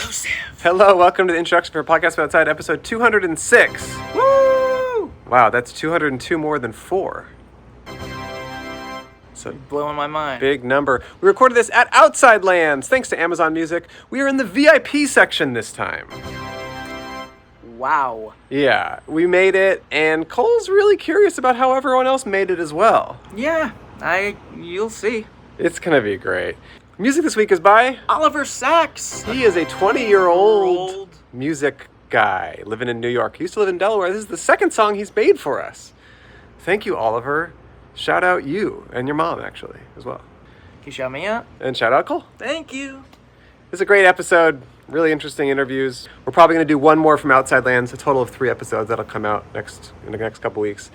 Exclusive. Hello, welcome to the introduction for Podcast About Outside, episode 206. Woo! Wow, that's 202 more than 4. So blowing my mind. Big number. We recorded this at Outside Lands, thanks to Amazon Music. We are in the VIP section this time. Wow. Yeah, we made it, and Cole's really curious about how everyone else made it as well. Yeah, you'll see. It's gonna be great. Music this week is by Oliver Sachs. He is a 20-year-old music guy living in New York. He used to live in Delaware. This is the second song he's made for us. Thank you, Oliver. Shout out you and your mom, actually, as well. Can you shout me out? And shout out Cole. Thank you. It's a great episode. Really interesting interviews. We're probably going to do one more from Outside Lands, a total of 3 episodes that'll come out in the next couple weeks.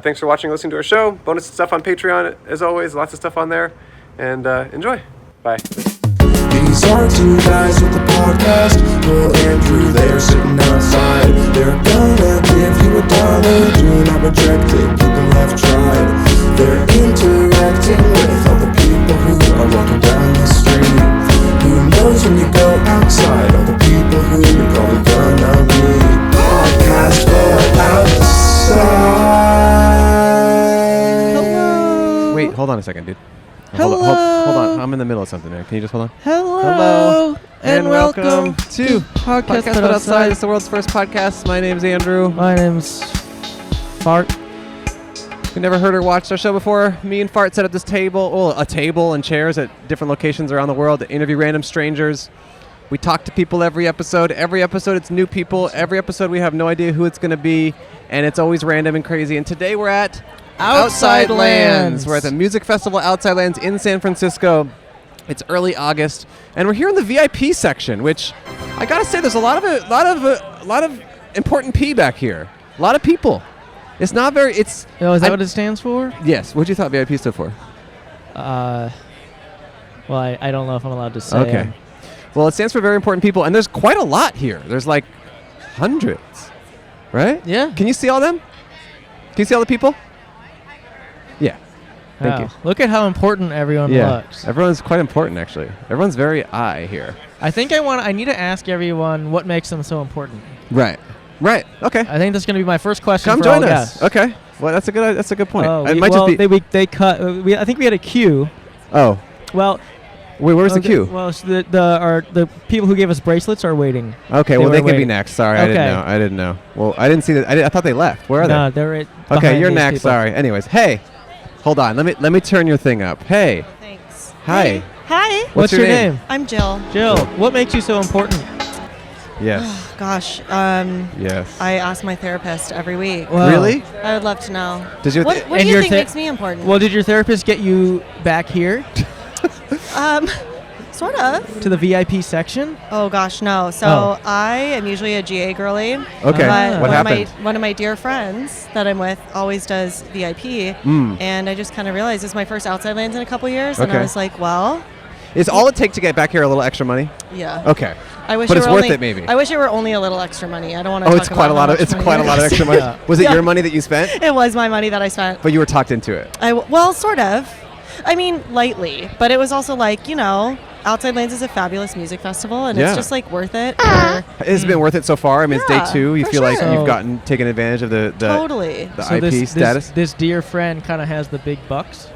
Thanks for watching and listening to our show. Bonus stuff on Patreon, as always. Lots of stuff on there. And enjoy. Bye. These are 2 guys with a podcast. Cole and Drew, they're sitting outside. They're gonna give you $1. Do not reject it, keep them left tried. They're interacting with all the people who are walking down the street. Who knows when you go outside? All the people who you're probably gonna meet. Podcast but outside. Hello. Wait, hold on a second, dude. Hello. Hold on. I'm in the middle of something, man. Can you just hold on? Hello. And welcome to Podcast But Outside. It's the world's first podcast. My name's Andrew. My name's Fart. If you never heard or watched our show before, me and Fart set up this table, a table and chairs at different locations around the world to interview random strangers. We talk to people every episode. Every episode, it's new people. Every episode, we have no idea who it's going to be, and it's always random and crazy. And today, we're at Outside Lands. We're at the music festival Outside Lands in San Francisco. It's early August, and we're here in the VIP section, which I gotta say, there's a lot of important P back here. A lot of people. It's not very. It's. Oh, is that what it stands for? Yes. What you thought VIP stood for? Well, I don't know if I'm allowed to say. Okay. Well, it stands for very important people, and there's quite a lot here. There's like hundreds, right? Yeah. Can you see all them? Can you see all the people? Yeah. Thank you. Look at how important everyone looks. Everyone's quite important, actually. Everyone's very I here. I think I need to ask everyone what makes them so important. Right. Okay. I think that's going to be my first question. Come for join all us. guests. Okay. Well, that's a good point. It might well, just be. they cut. I think we had a queue. Oh. Well. Wait, where's the queue? Well, so the people who gave us bracelets are waiting. Okay. Well, they can be next. Sorry, okay. I didn't know. Well, I didn't see that. I thought they left. Where are they? No, they're okay. You're next. People. Sorry. Anyways, hey. Hold on. Let me turn your thing up. Hey. Thanks. Hi. Hi. What's your name? I'm Jill. Jill, what makes you so important? Yes. Gosh. Yes. I ask my therapist every week. Wow. Really? I would love to know. Did you? What do you think makes me important? Well, did your therapist get you back here? Sort of. To the VIP section? Oh gosh, no. So I am usually a GA girly. Okay. But What happened? One of my dear friends that I'm with always does VIP, and I just kind of realized it's my first Outside Lands in a couple years, and I Okay. was like, well. Is all it take to get back here a little extra money? Yeah. Okay. I wish But it it's were worth only, it, maybe. I wish it were only a little extra money. I don't want to. Oh, it's quite a lot of. It's quite a lot of extra money. Yeah. Was it Yeah. your money that you spent? It was my money that I spent. But you were talked into it. Well, sort of. I mean, lightly, but it was also like, Outside Lands is a fabulous music festival, and it's just like worth it. It's been worth it so far. I mean, it's Yeah, day 2. You for feel like sure. you've taken advantage of the Totally. the So IP status. This dear friend kind of has the big bucks.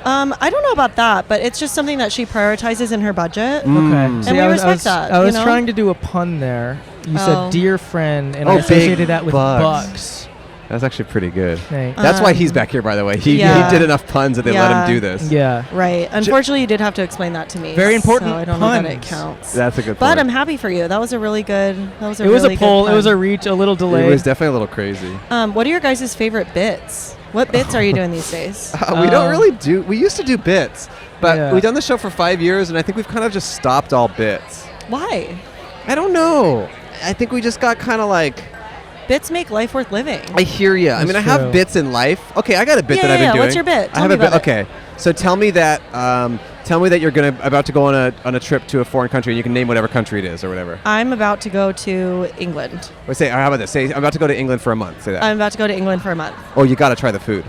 I don't know about that, but it's just something that she prioritizes in her budget. Okay. And we respect that. I was you know? trying to do a pun there. You Oh. said dear friend, and Oh, I big associated that with bucks. bucks. That's actually pretty good. Thanks. That's why he's back here, by the way. He Yeah. did enough puns that they let Yeah. him do this. Yeah. Right. Unfortunately, you did have to explain that to me. Very important So I don't know that it puns. counts. That's a good point. But I'm happy for you. That was a really good. That was a It was really a poll. good It was pun. a reach, a little It delay. was definitely a little crazy. What are your guys' favorite bits? What bits are you doing these days? We don't really do. We used to do bits, but Yeah. we've done the show for 5 years, and I think we've kind of just stopped all bits. Why? I don't know. I think we just got kind of like. Bits make life worth living. I hear you. I That's mean, I true. have bits in life. Okay, I got a bit Yeah, that I've been yeah, doing. what's your bit? I Tell have me a bit. about it. Okay, so tell me that you're about to go on a trip to a foreign country, and you can name whatever country it is or whatever. I'm about to go to England. Or say, how about this? Say, I'm about to go to England for a month. Say that. I'm about to go to England for a month. Oh, you got to try the food.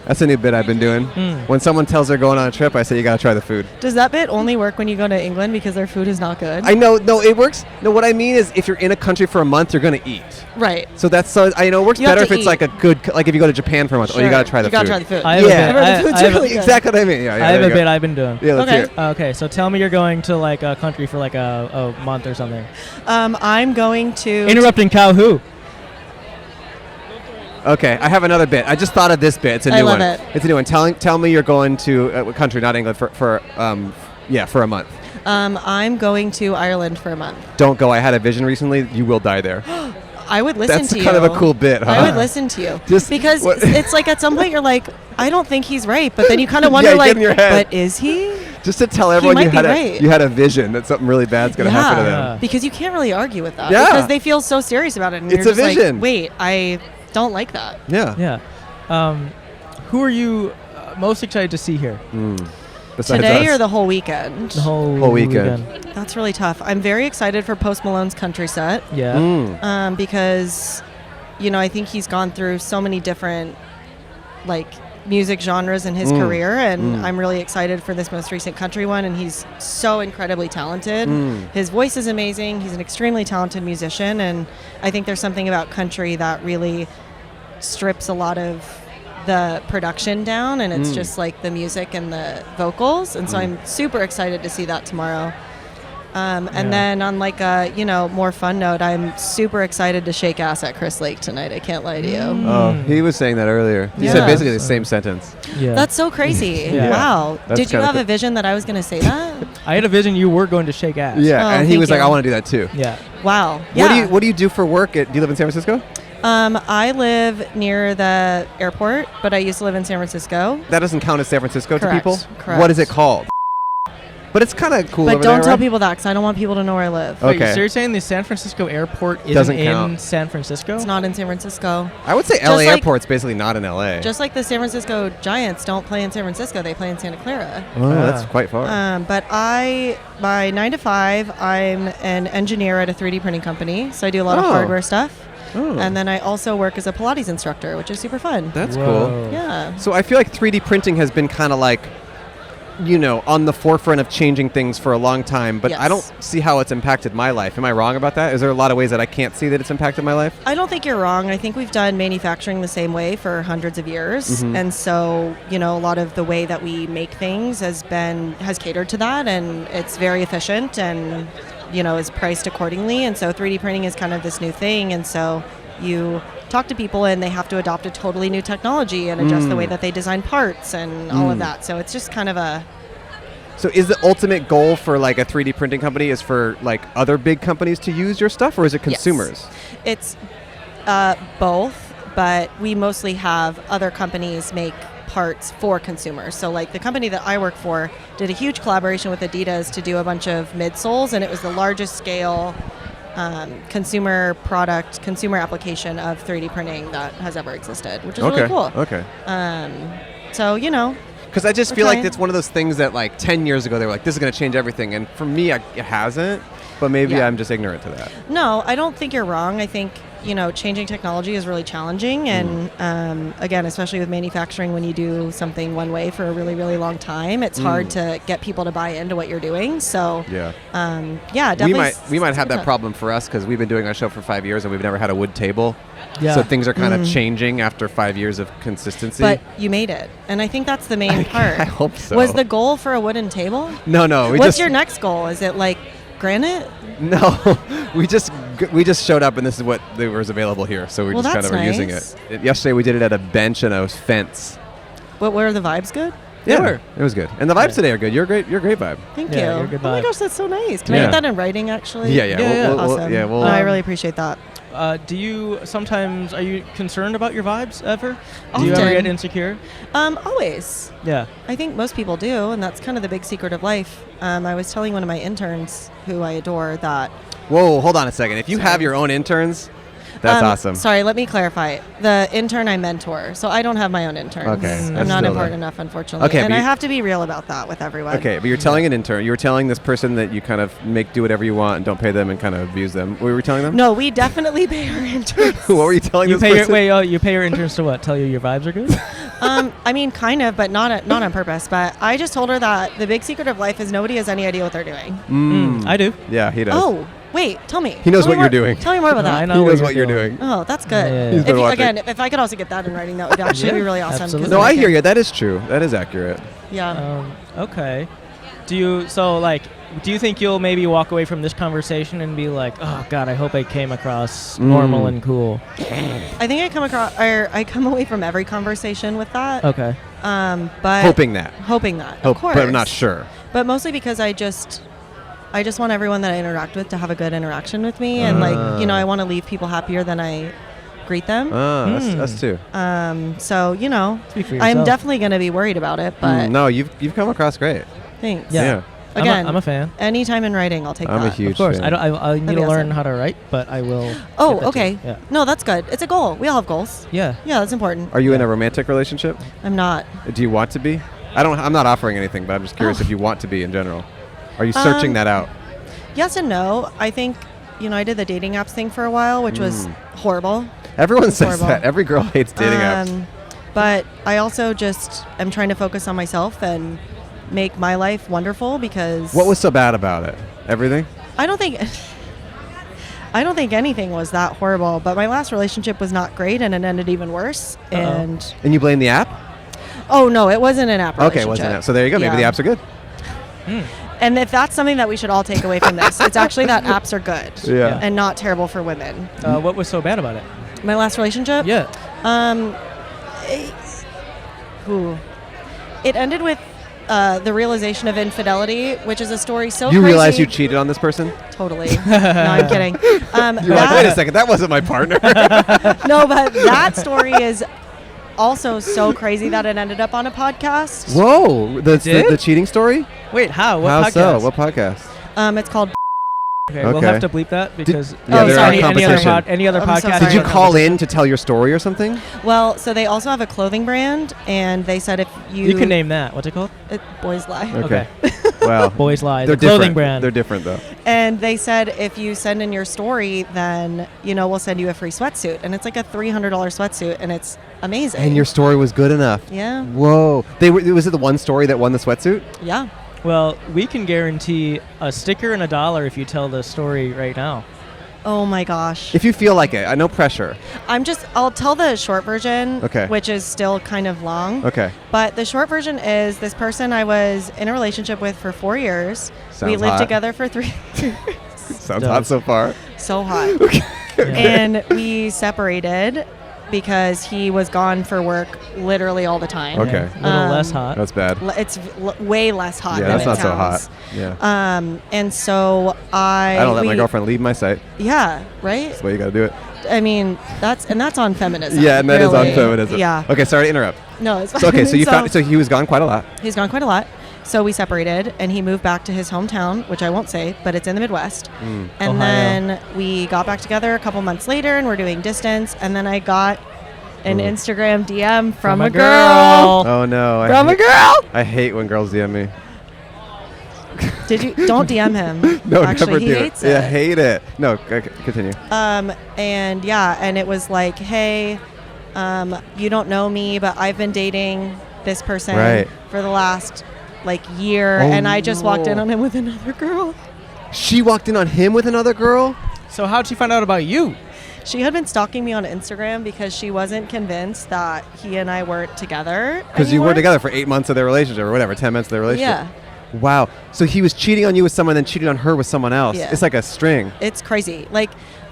That's a new bit I've been doing. When someone tells they're going on a trip, I say you gotta try the food. Does that bit only work when you go to England because their food is not good? I know, no, it works. No, what I mean is if you're in a country for a month, you're gonna eat. Right. So I know it works You have better to if it's eat. like a good, like if you go to Japan for a month, oh, you gotta try the food. You gotta try the food. I have a Yeah. bit. The food's I have really good. Exactly what I mean. Yeah, I have there a you bit go. I've been doing. Yeah, let's Okay. hear it. Okay, so tell me you're going to like a country for like a month or something. I'm going to Interrupting cow who? Okay, I have another bit. I just thought of this bit. It's a new I love one. it. It's a new one. Tell me you're going to a country, not England, for a month. I'm going to Ireland for a month. Don't go. I had a vision recently. You will die there. I would listen That's to you. kind of a cool bit, huh? I would listen to you. Just because what- it's like at some point you're like, I don't think he's right, but then you kind of wonder Yeah, you get like, in your head. but is he? Just to tell everyone might you be had right. you had a vision that something really bad's gonna happen to them. Yeah. Because you can't really argue with that. Yeah. Because they feel so serious about it, and It's you're a just vision. like, wait, I don't like that. Yeah. Yeah. Who are you most excited to see here? Besides Today us. or the whole weekend? The whole weekend. That's really tough. I'm very excited for Post Malone's country set. Yeah. Because, I think he's gone through so many different, like, music genres in his career, and I'm really excited for this most recent country one, and he's so incredibly talented. His voice is amazing. He's an extremely talented musician, and I think there's something about country that really strips a lot of the production down, and it's just like the music and the vocals, and so I'm super excited to see that tomorrow. And then on like a more fun note, I'm super excited to shake ass at Chris Lake tonight. I can't lie to you. Oh, he was saying that earlier. He said Yeah. basically the same sentence. Yeah. That's so crazy. Yeah. Wow. That's Did you kinda have cool. a vision that I was going to say that? I had a vision you were going to shake ass. Yeah, Oh, and he thank was like, you. I want to do that too. Yeah. Wow. Yeah. What do you do for work? Do you live in San Francisco? I live near the airport, but I used to live in San Francisco. That doesn't count as San Francisco Correct, to people. correct. What is it called? But it's kind of cool. But over don't there, tell right? people that, because I don't want people to know where I live. Okay. Wait, so you're saying the San Francisco airport isn't Doesn't in count. San Francisco? It's not in San Francisco. I would say Just LA like- Airport's basically not in LA. Just like the San Francisco Giants don't play in San Francisco, they play in Santa Clara. Oh, that's quite far. But by 9 to 5, I'm an engineer at a 3D printing company, so I do a lot of Oh. hardware stuff. Oh. And then I also work as a Pilates instructor, which is super fun. That's Whoa. cool. Yeah. So I feel like 3D printing has been kind of like, on the forefront of changing things for a long time, but I Yes. don't see how it's impacted my life. Am I wrong about that? Is there a lot of ways that I can't see that it's impacted my life? I don't think you're wrong. I think we've done manufacturing the same way for hundreds of years. Mm-hmm. And so, a lot of the way that we make things has catered to that, and it's very efficient and, is priced accordingly. And so 3D printing is kind of this new thing. And so you talk to people and they have to adopt a totally new technology and adjust the way that they design parts and all of that. So it's just kind of a... So is the ultimate goal for like a 3D printing company is for like other big companies to use your stuff, or is it consumers? Yes. It's both, but we mostly have other companies make parts for consumers. So like the company that I work for did a huge collaboration with Adidas to do a bunch of midsoles, and it was the largest scale consumer application of 3D printing that has ever existed, which is really cool. Okay. So, Because I just We're feel like trying. it's one of those things that like 10 years ago they were like, this is going to change everything. And for me, it hasn't. But maybe Yeah. I'm just ignorant to that. no, I don't think you're wrong. I think, changing technology is really challenging. And again, especially with manufacturing, when you do something one way for a really, really long time, it's hard to get people to buy into what you're doing. So, Yeah. definitely. We might have that tough. problem for us because we've been doing our show for 5 years and we've never had a wood table. Yeah. So things are kind of changing after 5 years of consistency. But you made it. And I think that's the main part. I hope so. Was the goal for a wooden table? No. What's your next goal? Is it like granite? No, we just showed up and this is what was available here, so we Well, just kind of that's were using nice. it. Yesterday we did it at a bench and a fence. But were the vibes good? Yeah, were. it was good, and the vibes today are good. You're a great vibe. Thank Yeah, you. you're a good Oh my vibe. gosh, that's so nice. Can I Yeah. get that in writing, actually? Yeah. Yeah, Awesome. We'll. No, I really appreciate that. Do you sometimes, are you concerned about your vibes ever? Do you ever Often. get insecure? Always. Yeah. I think most people do, and that's kind of the big secret of life. I was telling one of my interns, who I adore, that... Whoa, hold on a second. If you have your own interns, that's awesome. Sorry, let me clarify. The intern I mentor, so I don't have my own interns. Okay, I'm that's not still important there. enough, unfortunately. Okay, and but I you- have to be real about that with everyone. Okay, but you're telling an intern, you were telling this person that you kind of do whatever you want and don't pay them and kind of abuse them. What were you telling them? No, we definitely pay our interns. What were you telling You this pay your person? you pay your interns to what? Tell you your vibes are good? I mean, kind of, but not on purpose. But I just told her that the big secret of life is nobody has any idea what they're doing. I do. Yeah, he does. Oh, wait, tell me. He knows Tell me what you're more- doing. Tell me more about No, that. I know He what knows what you're doing. doing. Oh, that's good. Yeah. He's been If, watching. again, if I could also get that in writing, that would actually be really awesome. 'cause absolutely. then No, I can- hear you. That is true. That is accurate. Yeah. Okay. Do you think you'll maybe walk away from this conversation and be like, oh God, I hope I came across normal and cool? I think I come away from every conversation with that. Okay. But Hoping that. of course. But I'm not sure. But mostly because I just want everyone that I interact with to have a good interaction with me, and I want to leave people happier than I greet them. Us too. So Speak for I'm yourself. definitely going to be worried about it, but No, you've come across great. thanks. Yeah. Again, I'm a fan. anytime in writing, I'll take I'm that. a huge Of course. fan. I need That'd to be learn awesome. how to write, but I will. Oh, get that okay. too. Yeah. No, that's good. It's a goal. We all have goals. Yeah. Yeah, that's important. Are you in a romantic relationship? I'm not. Do you want to be? I'm not offering anything, but I'm just curious Oh. if you want to be in general. Are you searching that out? Yes and no. I think, I did the dating apps thing for a while, which was horrible. Everyone says horrible. that. Every girl hates dating apps. But I also just am trying to focus on myself and make my life wonderful, because What was so bad about it? Everything? I don't think anything was that horrible, but my last relationship was not great, and it ended even worse. And And you blame the app? oh no, it wasn't an app relationship. Okay, it wasn't an app. So there you go. Maybe the Yeah. apps are good. And if that's something that we should all take away from this, it's actually that apps are good Yeah. and not terrible for women. What was so bad about it? My last relationship? Yeah. It ended with the realization of infidelity, which is a story so You crazy. realize you cheated on this person? Totally. No, I'm kidding. You're like, wait a second, that wasn't my partner. No, but that story is also so crazy that it ended up on a podcast. Whoa, the did? cheating story? Wait, how? What How podcast? so? What podcast? It's called. Okay, we'll Okay. have to bleep that because Yeah, Oh, they're sorry. on competition. any other I'm so podcast. sorry. Did you Sorry. call in to tell your story or something? Well, so they also have a clothing brand, and they said if you. You can name that. What's it called? Boys Lie. Okay. Well, Boys Lie. they're The clothing different. brand. They're different though. And they said if you send in your story, then we'll send you a free sweatsuit, and it's like a $300 sweatsuit, and it's amazing. And your story was good enough. Yeah. Whoa. Was it the one story that won the sweatsuit? Yeah. Well, we can guarantee a sticker and $1 if you tell the story right now. Oh my gosh. If you feel like it, no pressure. I'll tell the short version, Okay. which is still kind of long. Okay. But the short version is this person I was in a relationship with for 4 years. We Sounds lived hot. together for 3 years. Sounds hot so far. So hot. And we separated because he was gone for work literally all the time. Okay. A little less hot. That's bad. It's way less hot Yeah, than that's it not sounds. so hot. Yeah. And so I don't let my girlfriend leave my site. Yeah, right? That's the way you got to do it. I mean, that's on feminism. Yeah, and that is on really. feminism. Yeah. Okay, sorry to interrupt. No, it's fine. So, okay, so he was gone quite a lot. He's gone quite a lot. So we separated, and he moved back to his hometown, which I won't say, but it's in the Midwest. And Ohio. then we got back together a couple months later, and we're doing distance. And then I got an Instagram DM from a girl. Oh no. From a girl. I hate when girls DM me. Did you? Don't DM him. No, Actually, never he do hates it. Yeah, it. hate it. No, okay, continue. And yeah, and it was like, hey, you don't know me, but I've been dating this person Right. for the last year, Oh, and I just walked in no. on him with another girl. She walked in on him with another girl? So how'd she find out about you? She had been stalking me on Instagram because she wasn't convinced that he and I weren't together. Because you were anymore. together for 8 months of their relationship or whatever, 10 months of their relationship. Yeah. Wow. So he was cheating on you with someone, then cheated on her with someone else. Yeah. It's like a string. It's crazy.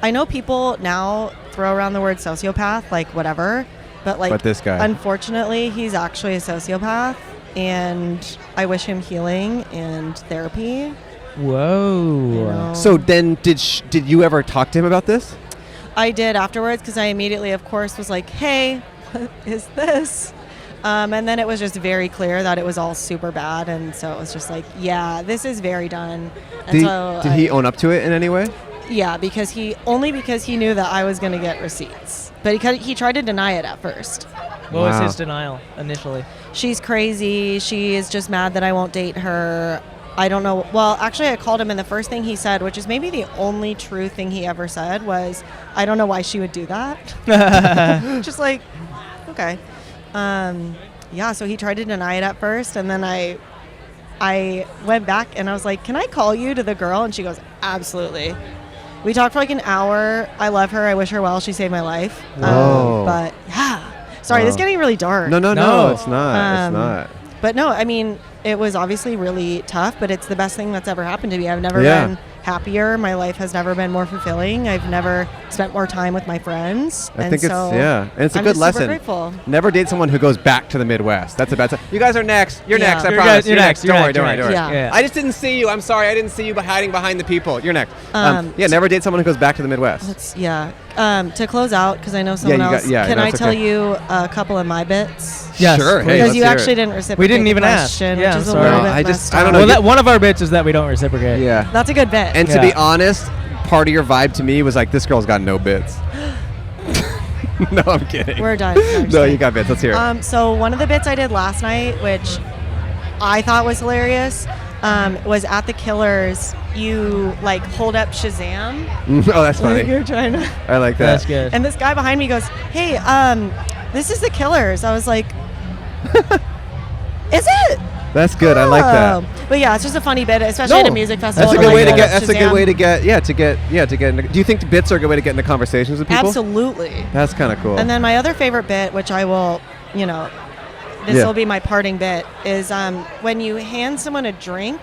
I know people now throw around the word sociopath, whatever, but But this guy. unfortunately, he's actually a sociopath, and I wish him healing and therapy. Whoa. You know? So then did you ever talk to him about this? I did afterwards, because I immediately, of course, was like, hey, what is this? And then it was just very clear that it was all super bad, and so it was just like, yeah, this is very done. And Did he own up to it in any way? Yeah, because he knew that I was going to get receipts, but he tried to deny it at first. What was Wow. his denial initially? She's crazy. She is just mad that I won't date her. I don't know. Well, actually, I called him, and the first thing he said, which is maybe the only true thing he ever said, was, I don't know why she would do that. Just okay. Yeah, so he tried to deny it at first, and then I went back and I was like, can I call you to the girl? And she goes, absolutely. We talked for like an hour. I love her. I wish her well. She saved my life. Whoa. But yeah. Sorry, this is getting really dark. No, it's not. It's not. But no, I mean, it was obviously really tough, but it's the best thing that's ever happened to me. I've never Yeah. been happier. My life has never been more fulfilling. I've never spent more time with my friends. I think and it's a I'm good just lesson. Super grateful. Never date someone who goes back to the Midwest. That's a bad sign. You guys are next. You're Yeah. next. I You're promise. guys- you're next. Don't worry. You're Don't worry. next. Yeah. I just didn't see you. I'm sorry. I didn't see you hiding behind the people. You're next. Yeah. Never date someone who goes back to the Midwest. To close out, because I know someone you got- else. yeah, can I that's tell okay. you a couple of my bits? Yes, Sure. Hey, please. Because let's you hear actually it. didn't reciprocate. We didn't the even ask. question, Yeah, which is a sorry. little No, bit I just- messed I don't up. know. Well, one of our bits is that we don't reciprocate. Yeah. That's a good bit. And to Yeah. be honest, part of your vibe to me was like, this girl's got no bits. No, I'm kidding. We're done. No, I'm just No, kidding. you got bits. Let's hear it. So one of the bits I did last night, which I thought was hilarious, was at the Killers. You like hold up Shazam. Oh, that's Like funny. you're trying to. I like that. That's good. And this guy behind me goes, "Hey, this is the Killers." I was like, "Is it?" That's good. I like that. Oh. But yeah, it's just a funny bit, especially at a music festival. That's a to, good way to hold get. up That's a good Shazam. way to get. Into, do you think bits are a good way to get into conversations with people? Absolutely. That's kind of cool. And then my other favorite bit, which I will, this Yeah. will be my parting bit, is when you hand someone a drink,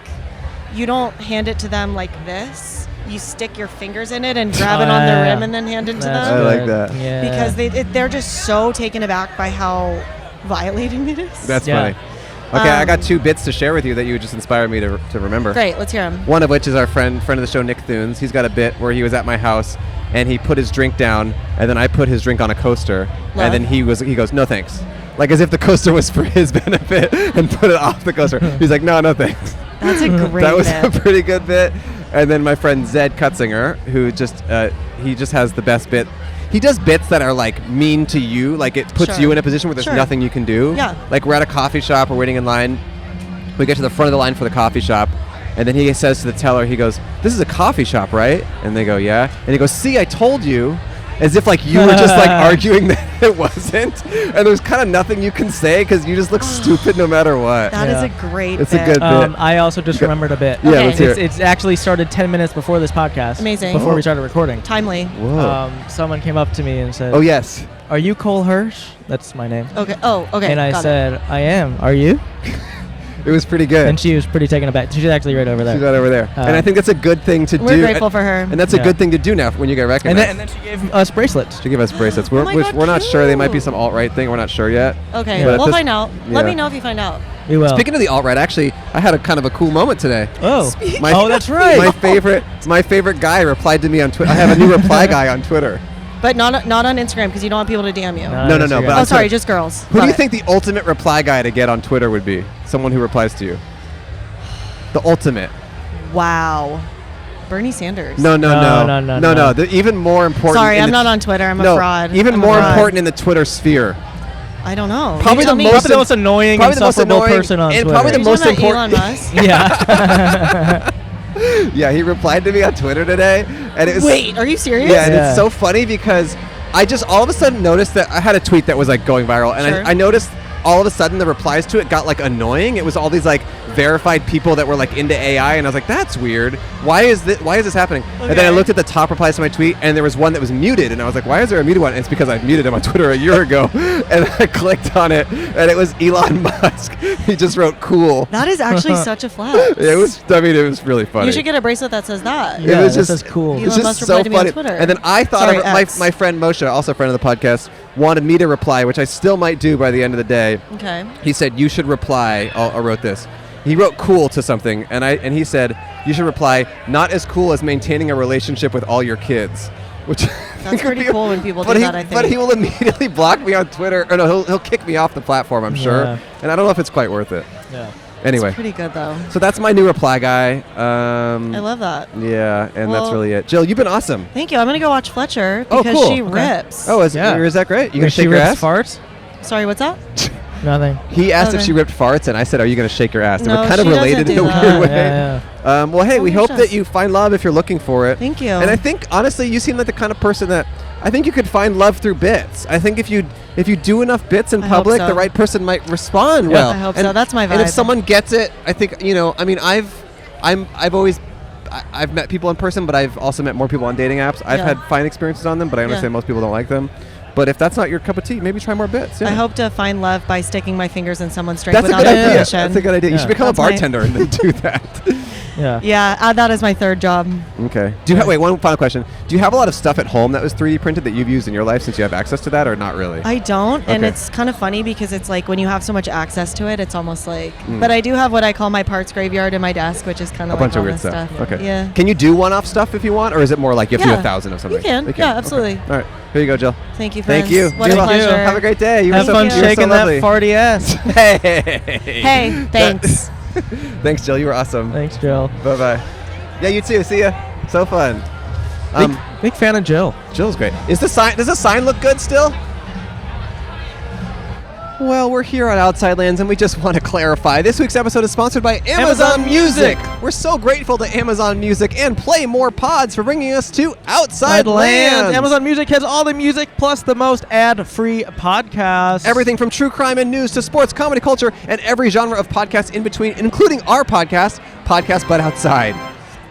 you don't hand it to them like this. You stick your fingers in it and grab it on the rim and then hand it to That's them. I like good. that. Yeah. Because they're just so taken aback by how violating it is. That's Yeah. funny. Okay, I got two bits to share with you that you just inspired me to remember. Great, let's hear them. One of which is our friend of the show, Nick Thunes. He's got a bit where he was at my house and he put his drink down, and then I put his drink on a coaster, Love. and then he goes, no thanks, like as if the coaster was for his benefit, and put it off the coaster. He's like, no thanks. That's a great That was bit. a pretty good bit. And then my friend Zed Kutzinger, who just he just has the best bit. He does bits that are like mean to you, like it puts Sure. you in a position where there's Sure. nothing you can do. Yeah. Like we're at a coffee shop, we're waiting in line. We get to the front of the line for the coffee shop, and then he says to the teller, he goes, "This is a coffee shop, right?" And they go, "Yeah." And he goes, "See, I told you." As if like you were just like arguing that it wasn't, and there's kind of nothing you can say because you just look stupid no matter what. That is Yeah. a great It's a bit. good bit. I also just remembered a bit. Yeah, Okay. let's hear It's, it. it's actually started 10 minutes before this podcast. Amazing. Before we started recording. Timely. Whoa. Someone came up to me and said, Oh yes. "Are you Cole Hersch?" That's my name. Okay. Oh, okay. And I got it. said, "I am. Are you?" It was pretty good. And she was pretty taken aback. She's actually right over there. She's right over there. And I think that's a good thing to We're do. grateful for her. And that's a Yeah. good thing to do now when you get And recognized. then she gave us bracelets. She gave us bracelets. We're, my which God, we're not sure. They might be cute. some alt-right thing. We're not sure yet. Okay, But at we'll this- find out. Let yeah. me know if you find out. We will. Speaking of the alt-right, actually, I had a kind of a cool moment today. Oh. My- Oh, that's right. My favorite guy replied to me on Twitter. I have a new reply guy on Twitter. But not on Instagram because you don't want people to DM you. No, no, no, but Oh, on sorry, Twitter. just girls. Who Got do you it. think the ultimate reply guy to get on Twitter would be? Someone who replies to you. The ultimate. Wow. Bernie Sanders. No. No. The even more important. Sorry, in I'm the- not on Twitter. I'm a no, fraud. Even I'm a more fraud. important in the Twitter sphere. I don't know. Probably You tell the me. most Probably the most annoying, probably the most insufferable annoying person on and Twitter. probably the Are you most talking about important. Elon Musk? Yeah. Yeah, he replied to me on Twitter today, and it was Wait, are you serious? yeah, and Yeah. it's so funny because I just all of a sudden noticed that I had a tweet that was like going viral, and Sure. I noticed all of a sudden the replies to it got like annoying. It was all these like verified people that were like into AI, and I was like, that's weird. Why is this happening? And then I Okay. looked at the top replies to my tweet, and there was one that was muted, and I was like, why is there a muted one? And it's because I muted him on Twitter a year ago, and I clicked on it, and it was Elon Musk. He just wrote cool. That is actually such a flex. It was really funny. You should get a bracelet that says that. Yeah, it was that just says cool. Elon It's just Musk so replied to me on funny. Twitter. And then I thought Sorry, of X. my friend Moshe, also a friend of the podcast, wanted me to reply, which I still might do by the end of the day. Okay. He said you should reply. I wrote this. He wrote cool to something, and he said you should reply not as cool as maintaining a relationship with all your kids, which That's pretty cool when people but do he, that, I think. But he will immediately block me on Twitter, or no, he'll kick me off the platform, I'm sure. Yeah. And I don't know if it's quite worth it. Yeah. Anyway, It's pretty good, though. so that's my new reply guy. I love that. Yeah, and that's Well- really it. Jill, you've been awesome. Thank you. I'm going to go watch Fletcher Oh, because cool. she Okay. rips. Oh, is Yeah. that great? You gonna When she shake your rips ass? farts? Sorry, what's that? Nothing. He asked if Okay. she ripped farts, and I said, "Are you gonna shake your ass?" And No, we're kind of she doesn't related in do a that. weird way. Yeah. Well, hey, we Oh, hope yes. that you find love if you're looking for it. Thank you. And I think honestly, you seem like the kind of person that I think you could find love through bits. I think if you if you do enough bits in I hope public, so. the right person might respond well. I hope and, so. That's my And if vibe. someone gets it, I think, you know, I mean, I've met people in person, but I've also met more people on dating apps. I've Yeah. had fine experiences on them, but I understand most people don't like them. But if that's not your cup of tea, maybe try more bits. Yeah. I hope to find love by sticking my fingers in someone's drink That's a without good their idea. permission. That's a good idea. You Yeah. should become a That's my- bartender and then do that. Yeah. Yeah, add that as my third job. Okay. Wait, one final question. Do you have a lot of stuff at home that was 3D printed that you've used in your life since you have access to that, or not really? I don't, and Okay. it's kind of funny because it's like when you have so much access to it, it's almost like. But I do have what I call my parts graveyard in my desk, which is kind a of bunch like of all weird this stuff. Okay. Yeah. Can you do one-off stuff if you want, or is it more like you have to do Yeah. 1,000 of something? You can. Yeah, absolutely. Okay. All right. Here you go, Jill. Thank you, friends. Thank you. What Jill, a pleasure. Have a great day. You Have were so, fun you were so shaking that lovely. farty ass. Hey. Hey, thanks. Thanks, Jill. You were awesome. Thanks, Jill. Bye-bye. Yeah, you too. See ya. So fun. Big fan of Jill. Jill's great. Does the sign look good still? Well, we're here on Outside Lands, and we just want to clarify. This week's episode is sponsored by Amazon Music. We're so grateful to Amazon Music and Play More Pods for bringing us to Outside Lands. Amazon Music has all the music plus the most ad-free podcasts. Everything from true crime and news to sports, comedy, culture, and every genre of podcasts in between, including our podcast, Podcast But Outside.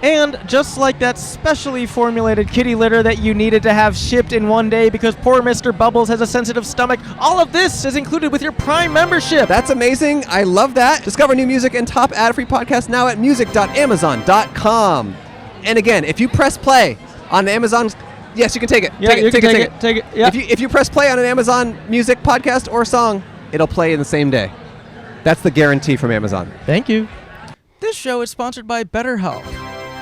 And just like that specially formulated kitty litter that you needed to have shipped in one day because poor Mr. Bubbles has a sensitive stomach, all of this is included with your Prime membership. That's amazing. I love that. Discover new music and top ad-free podcasts now at music.amazon.com. And again, if you press play on Amazon, yes, you can take it. Yeah, you can take it. Take it. Yeah. If you press play on an Amazon Music podcast or song, it'll play in the same day. That's the guarantee from Amazon. Thank you. This show is sponsored by BetterHelp.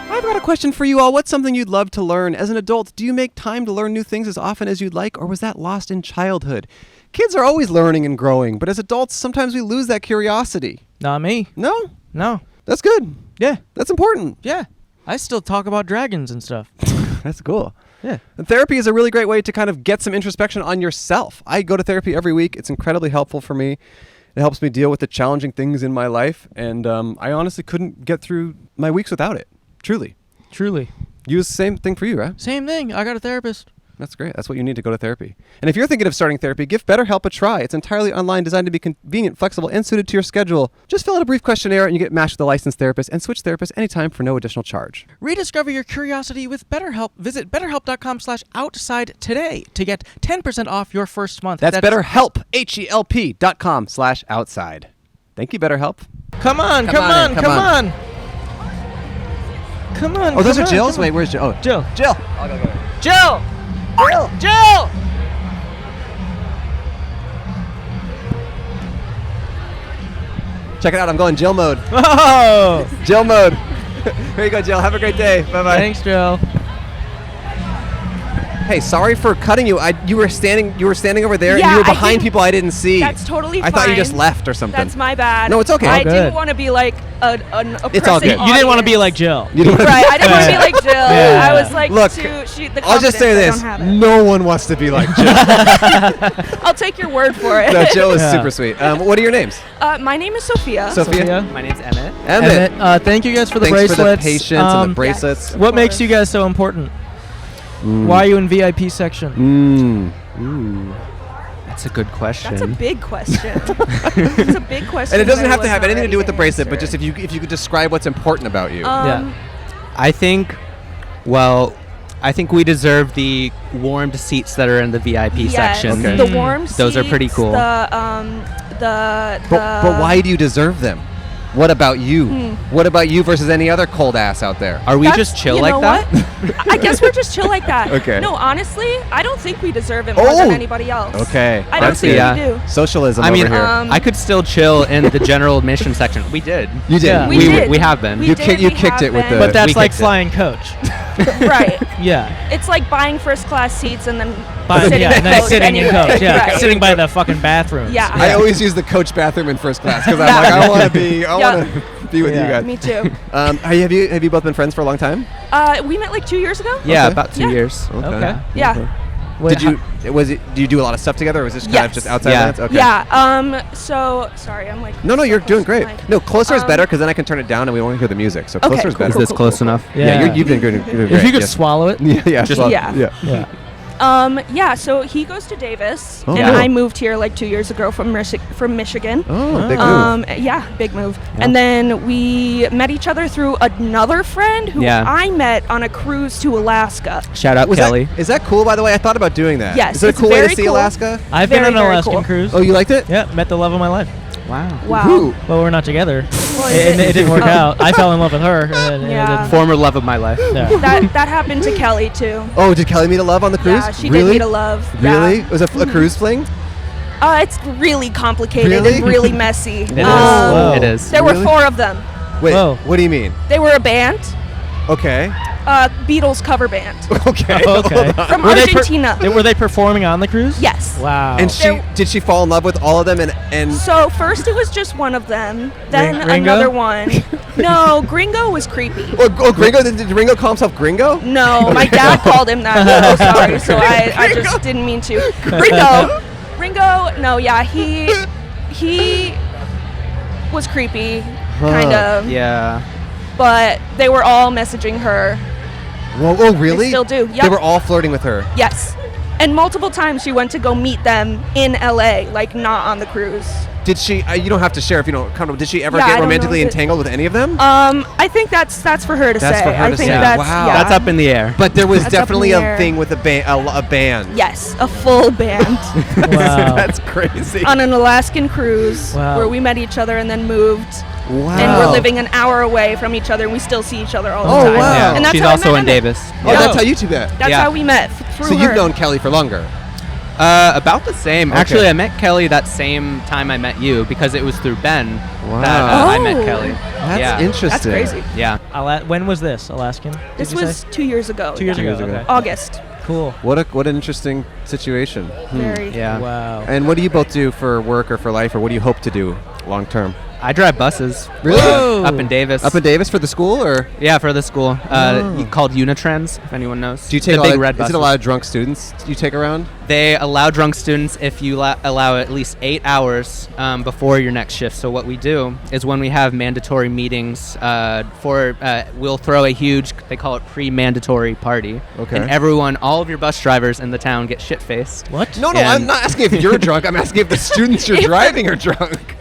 I've got a question for you all. What's something you'd love to learn? As an adult, do you make time to learn new things as often as you'd like, or was that lost in childhood? Kids are always learning and growing, but as adults, sometimes we lose that curiosity. Not me. No? No. That's good. Yeah. That's important. Yeah. I still talk about dragons and stuff. That's cool. Yeah. And therapy is a really great way to kind of get some introspection on yourself. I go to therapy every week. It's incredibly helpful for me. It helps me deal with the challenging things in my life, and I honestly couldn't get through my weeks without it. Truly. Use the same thing for you, right? Same thing. I got a therapist. That's great. That's what you need to go to therapy. And if you're thinking of starting therapy, give BetterHelp a try. It's entirely online, designed to be convenient, flexible, and suited to your schedule. Just fill out a brief questionnaire and you get matched with a licensed therapist, and switch therapists anytime for no additional charge. Rediscover your curiosity with BetterHelp. Visit betterhelp.com/outside today to get 10% off your first month. That's BetterHelp, HELP.com/outside. Thank you, BetterHelp. Come on. Oh, those are Jill's? Wait, where's Jill? Oh, Jill. Jill. Jill. Jill. Jill. Check it out. I'm going Jill mode. Oh. Jill mode. Here you go, Jill. Have a great day. Bye-bye. Thanks, Jill. Hey, sorry for cutting you. You were standing over there, and Yeah, you were I behind didn't- people I didn't see. That's totally I thought you just fine. left or something. That's my bad. No, it's okay. I All good. didn't want to be like an It's all good. oppressing You didn't want to be audience. like Jill. You don't- Right, I didn't want to be like Jill. Yeah. I was like, Look, the I'll just say confidence, this. I don't have it. No one wants to be like Jill. I'll take your word for it. No, Jill is Yeah. super sweet. What are your names? My name is Sophia. Sophia? My name's Emmett. Emmett. Thank you guys for the Thanks bracelets. for the patience and the bracelets. What makes you guys so important? Why are you in VIP section? That's a good question. That's a big question. It's a big question. And it doesn't that I have to was have not anything to ready do with the bracelet, but answer. just if you could describe what's important about you. I think we deserve the warmed seats that are in the VIP Yes, section. Okay. the warm seats. Those are pretty cool. But why do you deserve them? What about you? What about you versus any other cold ass out there? Are we That's- just chill you like know that? what? I guess we're just chill like that. Okay. No, honestly, I don't think we deserve it more than anybody else. Okay. I don't That's think yeah. we do. Socialism I mean, over here. I could still chill in the general admission section. We did. You did. Yeah. We did. We have been. We You did, kick- you we kicked have it with been. the- But that's we like kicked it. flying coach. Right. Yeah. It's like buying first class seats and then And then coach sitting in anyway. coach. Yeah. Right. Sitting by the fucking bathrooms. Yeah. I always use the coach bathroom in first class because I'm Yeah. like, I want to be with Yeah. you guys. Me too. Have you both been friends for a long time? We met like 2 years ago. Yeah, Okay. about 2 Yeah. years. Okay. Yeah. Wait, Do you do a lot of stuff together, or was this kind of Yes. just outside Yeah. lands? Okay. Yeah. So sorry, I'm like. No, so you're close doing to great. the mic. No, closer is better because then I can turn it down and we won't hear the music. So Okay, closer is cool, better. Is this close enough? Yeah, Yeah. you've been good. You're If great, you could yes. swallow it. Yeah. Just- well, Yeah. yeah. Yeah. Yeah, so he goes to Davis, Oh, and cool. I moved here like 2 years ago from Michigan. Oh, big move. Yeah, big move. And then we met each other through another friend who Yeah. I met on a cruise to Alaska. Shout out Kelly. Is that cool, by the way? I thought about doing that. Yes, Is it a it's cool way to very see cool. Alaska? I've been Very, on an very Alaskan cool. cruise. Oh, you liked it? Yeah, met the love of my life. Wow. Wow. Who? Well, we're not together. Well, It didn't work out. I fell in love with her. And Yeah. Former love of my life. yeah. That happened to Kelly too. Oh, did Kelly meet a love on the cruise? Yeah, she really? did meet a love. Really? Yeah. Was it a cruise fling? It's really complicated Really? and really messy. It is. Whoa. It is. There Really? were 4 of them. Wait, Whoa. what do you mean? They were a band, Okay. Beatles cover band Okay. Okay. from Were they Argentina. Were they performing on the cruise? Yes. Wow. And did she fall in love with all of them and So first it was just one of them, then Ringo? another one. No, Gringo was creepy. oh, Gringo? Did Ringo call himself Gringo? No, my dad called him that. I'm so sorry. So I just didn't mean to. Ringo. No, yeah, he was creepy, kind of. Yeah. But they were all messaging her. Whoa, oh, really? They still do. They Yep. were all flirting with her. Yes. And multiple times she went to go meet them in LA, like not on the cruise. Did she? You don't have to share if you don't comfortable. Did she ever Yeah, I get don't know romantically if it- entangled with any of them? I think that's for her to That's say. for her I to think say. that's Wow. yeah. That's up in the air. But there was That's up in definitely the a air. thing with a band. Yes, a full band Wow. That's crazy. on an Alaskan cruise Wow. where we met each other and then moved. Wow. And we're living an hour away from each other, and we still see each other all the Oh, time. wow. Yeah. And that's She's how I also met in Emmett. Davis. Oh, Yeah. that's how you two met. That's Yeah. how we met through So her. you've known Kelly for longer. About the same. Okay. Actually, I met Kelly that same time I met you because it was through Ben Wow. that I met Oh. Kelly. That's yeah. interesting. That's crazy. Yeah. When was this? Alaskan? did This you was say? 2 years ago. 2 years yeah. ago. Okay. August. Cool. What an interesting situation. Very. Yeah. Wow. And what do you both do for work or for life, or what do you hope to do long term? I drive buses. Really? Whoa. Up in Davis. Up in Davis for the school, or Yeah, for the school. Called Unitrends, if anyone knows. do you take the a big lot of, red is buses. it a lot of drunk students you take around? They allow drunk students if you allow at least 8 hours before your next shift. So what we do is when we have mandatory meetings we'll throw a huge, they call it pre-mandatory party. Okay. And all of your bus drivers in the town get shit-faced. What? No, And- I'm not asking if you're drunk. I'm asking if the students you're driving are drunk.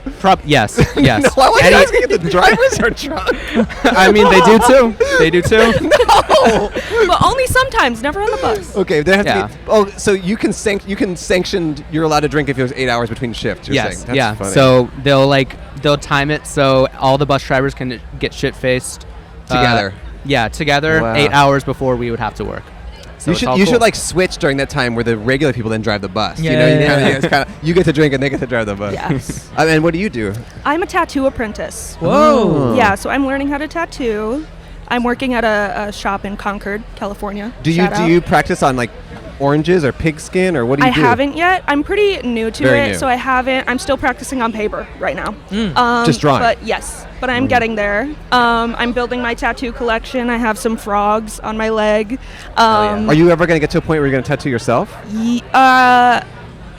Yes, yes. No, I wasn't Any- asking if the drivers are drunk. I mean, they do too. They do too. No. But only sometimes, never on the bus. Okay, there has Yeah. to be. Oh, so you can sanction. You're allowed to drink if it was 8 hours between shifts. You're Yes, saying. That's yeah. funny. So they'll time it so all the bus drivers can get shit-faced Together. Together, Wow. 8 hours before we would have to work. So it's all you cool. should like switch during that time where the regular people then drive the bus. Yeah, you know, yeah, it's kind of you get to drink and they get to drive the bus. Yes. And what do you do? I'm a tattoo apprentice. Whoa. Yeah, so I'm learning how to tattoo. I'm working at a shop in Concord, California. Do Shout out. you practice on like oranges or pigskin or what do you I do? haven't yet. I'm pretty new to Very it, new. so I haven't. I'm still practicing on paper right now. Just drawing. But yes, but I'm getting there. I'm building my tattoo collection. I have some frogs on my leg. Are you ever going to get to a point where you're going to tattoo yourself? Is Is that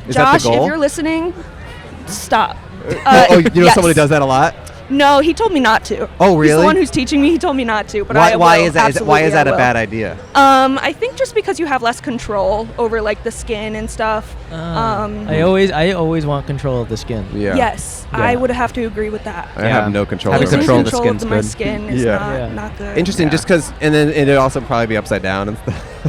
Josh, the goal? if you're listening, stop. You know yes. somebody does that a lot? No, he told me not to. Oh, He's really? the one who's teaching me. He told me not to. But Why I will, is that? Why is absolutely, that I a will. bad idea? I think just because you have less control over like the skin and stuff. I always want control of the skin. Yeah. Yes, Yeah. I would have to agree with that. I have no control Having over Losing control it. of the control skin's of my good. skin is Yeah. not good. Interesting, Yeah. just because, and then it'd also probably be upside down and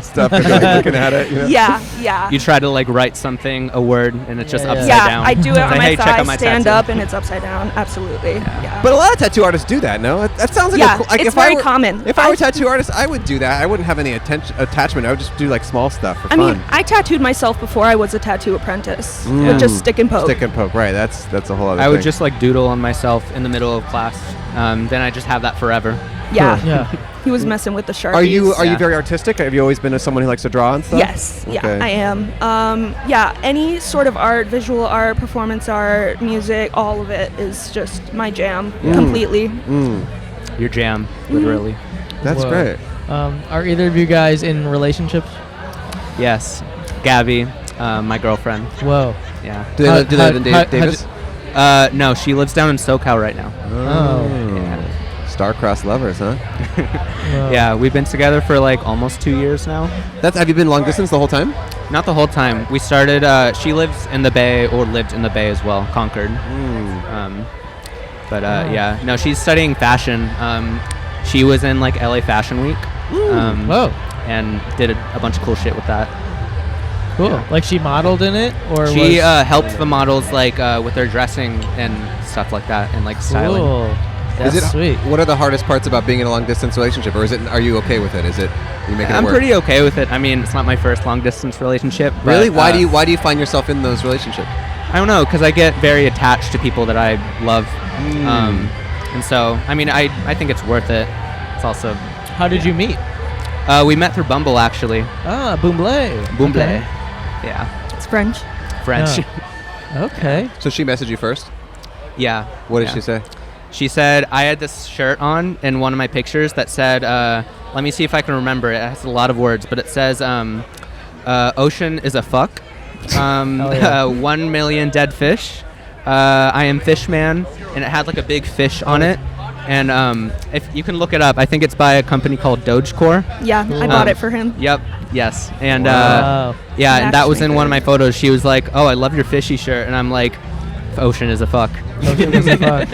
stuff. If you're, like, looking at it. You know? Yeah. You try to like write something, a word, and it's just Yeah, yeah. upside Yeah, down. I do it Say, on my hey, check thigh, out my stand tattoo. up, and it's upside down. Absolutely. Yeah. But a lot of tattoo artists do that. No, that sounds like Yeah, a cool, like it's if I very were, common. If I were a tattoo artist, I would do that. I wouldn't have any attachment. I would just do like small stuff for I fun. mean, I tattooed myself before I was a tattoo apprentice with just stick and poke. Stick and poke, right? That's a whole other. I thing. would just like doodle on myself in the middle of class. Then I just have that forever. Yeah. Yeah. He was messing with the Sharpies. Are you Yeah. very artistic? Have you always been someone who likes to draw and stuff? Yes. Yeah, Okay. I am. Yeah, any sort of art, visual art, performance art, music, all of it is just my jam completely. Your jam, Mm-hmm. literally. That's Whoa. great. Are either of you guys in relationships? Yes. Gabby, my girlfriend. Whoa. Yeah. Do they live in Davis? No, she lives down in SoCal right now. Oh. Yeah. Star-crossed lovers, huh? Whoa. Yeah, we've been together for like almost 2 years now. Have you been long distance the whole time? Not the whole time. We started. She lives in the Bay, or lived in the Bay as well, Concord. Yeah, no, she's studying fashion. She was in like LA Fashion Week. Whoa. And did a bunch of cool shit with that. Cool. Yeah. Like she modeled in it, or she helped the models like with their dressing and stuff like that, and like styling. Cool. That's sweet. What are the hardest parts about being in a long distance relationship, or are you okay with it? You making it work? I'm pretty okay with it. I mean, it's not my first long distance relationship. Really? But, Why do you find yourself in those relationships? I don't know, because I get very attached to people that I love, and so I mean, I think it's worth it. It's also. How did you meet? We met through Bumble, actually. Bumble. Okay. Yeah. It's French. French. Okay. So she messaged you first? Yeah. What did she say? She said, I had this shirt on in one of my pictures that said, let me see if I can remember it. It has a lot of words, but it says, ocean is a fuck. 1 million dead fish. I am Fishman. And it had like a big fish on it. And if you can look it up, I think it's by a company called Dogecoin. Yeah, I bought it for him. Yep. Yes. And Wow. yeah, and that was in one of my photos. She was like, "Oh, I love your fishy shirt," and I'm like, "Ocean is a fuck." Ocean is a fuck.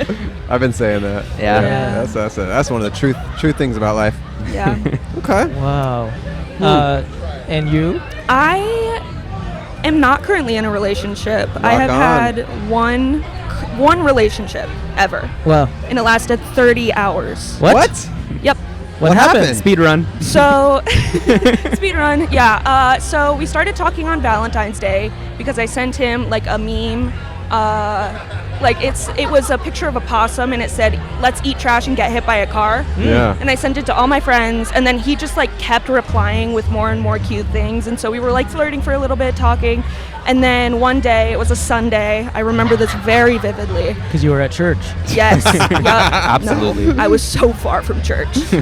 I've been saying that. Yeah. That's one of the true things about life. Yeah. Okay. Wow. And you? I am not currently in a relationship. I have had one relationship ever. Well. And it lasted 30 hours. What? Yep. What happened? Speed run. So, speed run, yeah. So we started talking on Valentine's Day because I sent him like a meme. It was a picture of a possum and it said, "Let's eat trash and get hit by a car." Yeah. And I sent it to all my friends, and then he just like kept replying with more and more cute things, and so we were like flirting for a little bit, talking. And then one day, it was a Sunday, I remember this very vividly. Because you were at church. Yes. Yep. Absolutely. No, I was so far from church. So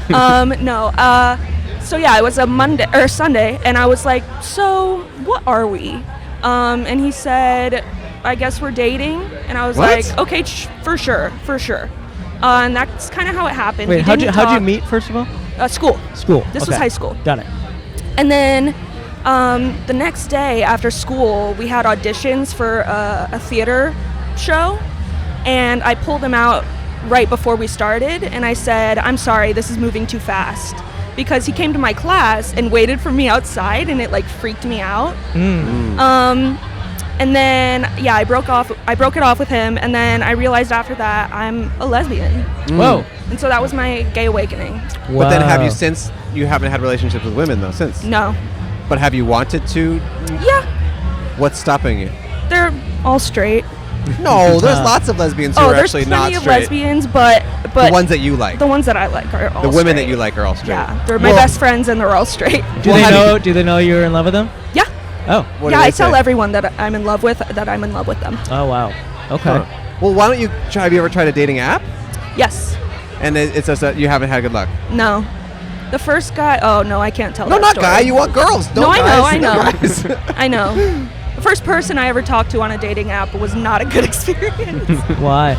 yeah, it was a Monday or Sunday, and I was like, "So what are we?" And he said, "I guess we're dating." And I was like, "Okay, for sure." And that's kind of how it happened. Wait, how'd you meet, first of all? School. School. This was high school. Got it. And then the next day after school, we had auditions for a theater show, and I pulled him out right before we started, and I said, "I'm sorry, this is moving too fast," because he came to my class and waited for me outside, and it like freaked me out. And then I broke it off with him, and then I realized after that I'm a lesbian. Whoa. And so that was my gay awakening. Wow. But then you haven't had relationships with women though since? No. But have you wanted to? Yeah. What's stopping you? They're all straight. No, there's lots of lesbians who are there's actually not plenty of straight. lesbians, but The ones that you like. the ones that I like are all The women that straight. you like are all straight. Yeah, they're my best friends, and they're all straight. Do they know you're in love with them? Yeah. Oh. What do Yeah, they I tell say? everyone that I'm in love with them. Oh, wow. Okay. Huh. Well, why don't you try? Have you ever tried a dating app? Yes. And it says that you haven't had good luck. No. The first guy. Oh no, I can't tell. No, that not story. guy. You want girls. No, Don't I know. guys. I know. The first person I ever talked to on a dating app was not a good experience. Why?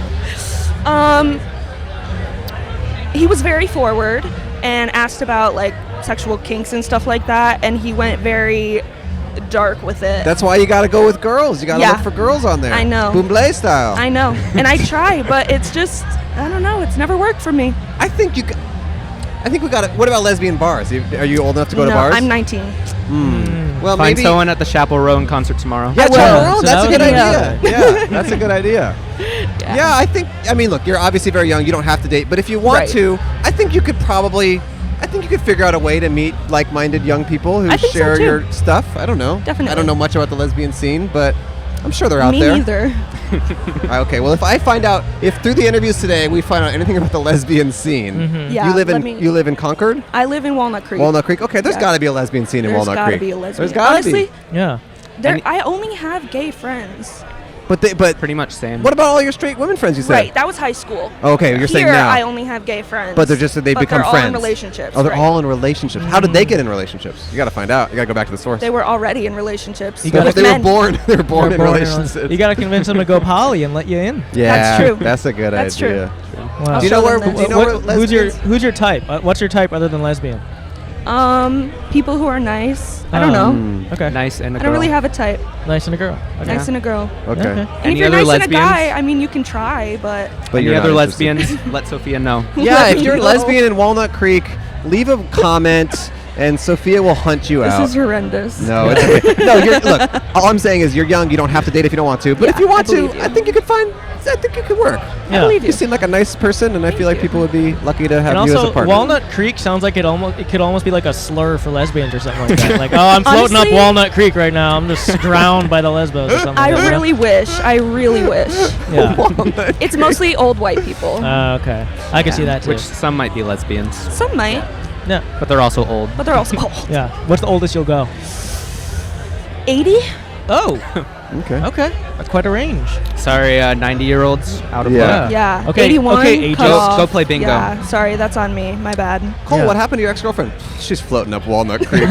He was very forward and asked about like sexual kinks and stuff like that, and he went very dark with it. That's why you got to go with girls. You got to look for girls on there. I know. Boomblay style. I know, and I try, but it's just I don't know. It's never worked for me. I think we got it. What about lesbian bars? Are you old enough to go to No, bars? I'm 19. Well, Find maybe. someone at the Chapel Rowan concert tomorrow. Yeah, I will. Chapel Rowan, So that's that a good would be idea. Yeah, that's a good idea. Yeah, I mean, look, you're obviously very young. You don't have to date, but if you want Right. to, I think you could figure out a way to meet like-minded young people who I think so, share too. your stuff. I don't know. Definitely. I don't know much about the lesbian scene, but I'm sure they're out Me there. neither. Okay, well, if through the interviews today we find out anything about the lesbian scene, Yeah, you live in Concord? I live in Walnut Creek. Walnut Creek? Okay, there's Yeah. got to be a lesbian scene in There's Walnut gotta Creek. be a lesbian. There's got to Honestly, be. Yeah. I only have gay friends. But Pretty much same. what about all your straight women friends you said? Right, that was high school. Okay, you're saying Here, now. I only have gay friends. But they've become they're friends. all in relationships. Oh, they're right. all in relationships. How did they get in relationships? You got to find out. You got to go back to the source. They were already in relationships. You They gotta- with were men. born. They were born in You're relationships. You got to convince them to go poly and let you in. Yeah, That's true. That's a good That's idea. Wow. Do you show know where? them Do this. you know where who's lesbians? your type? What's your type other than lesbian? People who are nice. I don't know. Okay. Nice and a I girl. don't really have a type. Nice and a girl. Okay. Nice and a girl. Okay. And Any if you're other nice lesbians? and a guy, I mean, you can try, but But Any you're other not interested. lesbians? Let Sophia know. Yeah, Let if me you're a know. lesbian in Walnut Creek, leave a comment and Sophia will hunt you This out. is horrendous. No, it's okay. No, look, all I'm saying is you're young, you don't have to date if you don't want to. But Yeah, if you want I to, believe you. I think you could work. Yeah. believe You you. seem like a nice person, and I feel like people would be lucky to have And you as a also, partner. Walnut Creek sounds like it could almost be like a slur for lesbians or something like that. Like, oh, I'm floating up Honestly- Walnut Creek right now. I'm just drowned by the lesbos or something. I like that. really wish. I really wish. Yeah. It's mostly old white people. Okay. I can see that too. Which some might be lesbians, Some might, Yeah. but they're also old. but they're also old. Yeah. What's the oldest you'll go? 80? Oh. Okay. Okay. That's quite a range. Sorry, 90-year-olds out of Yeah. luck. Yeah. Okay, 81. okay, ages. cut off. Go play bingo. Yeah. Sorry, that's on me. My bad. Cole, Yeah. what happened to your ex-girlfriend? She's floating up Walnut Creek.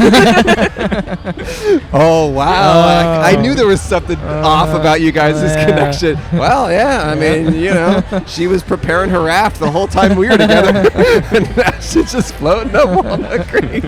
Oh, wow. I knew there was something off about you guys' yeah. connection. Well, yeah, I mean, she was preparing her raft the whole time we were together. And now she's just floating up Walnut Creek.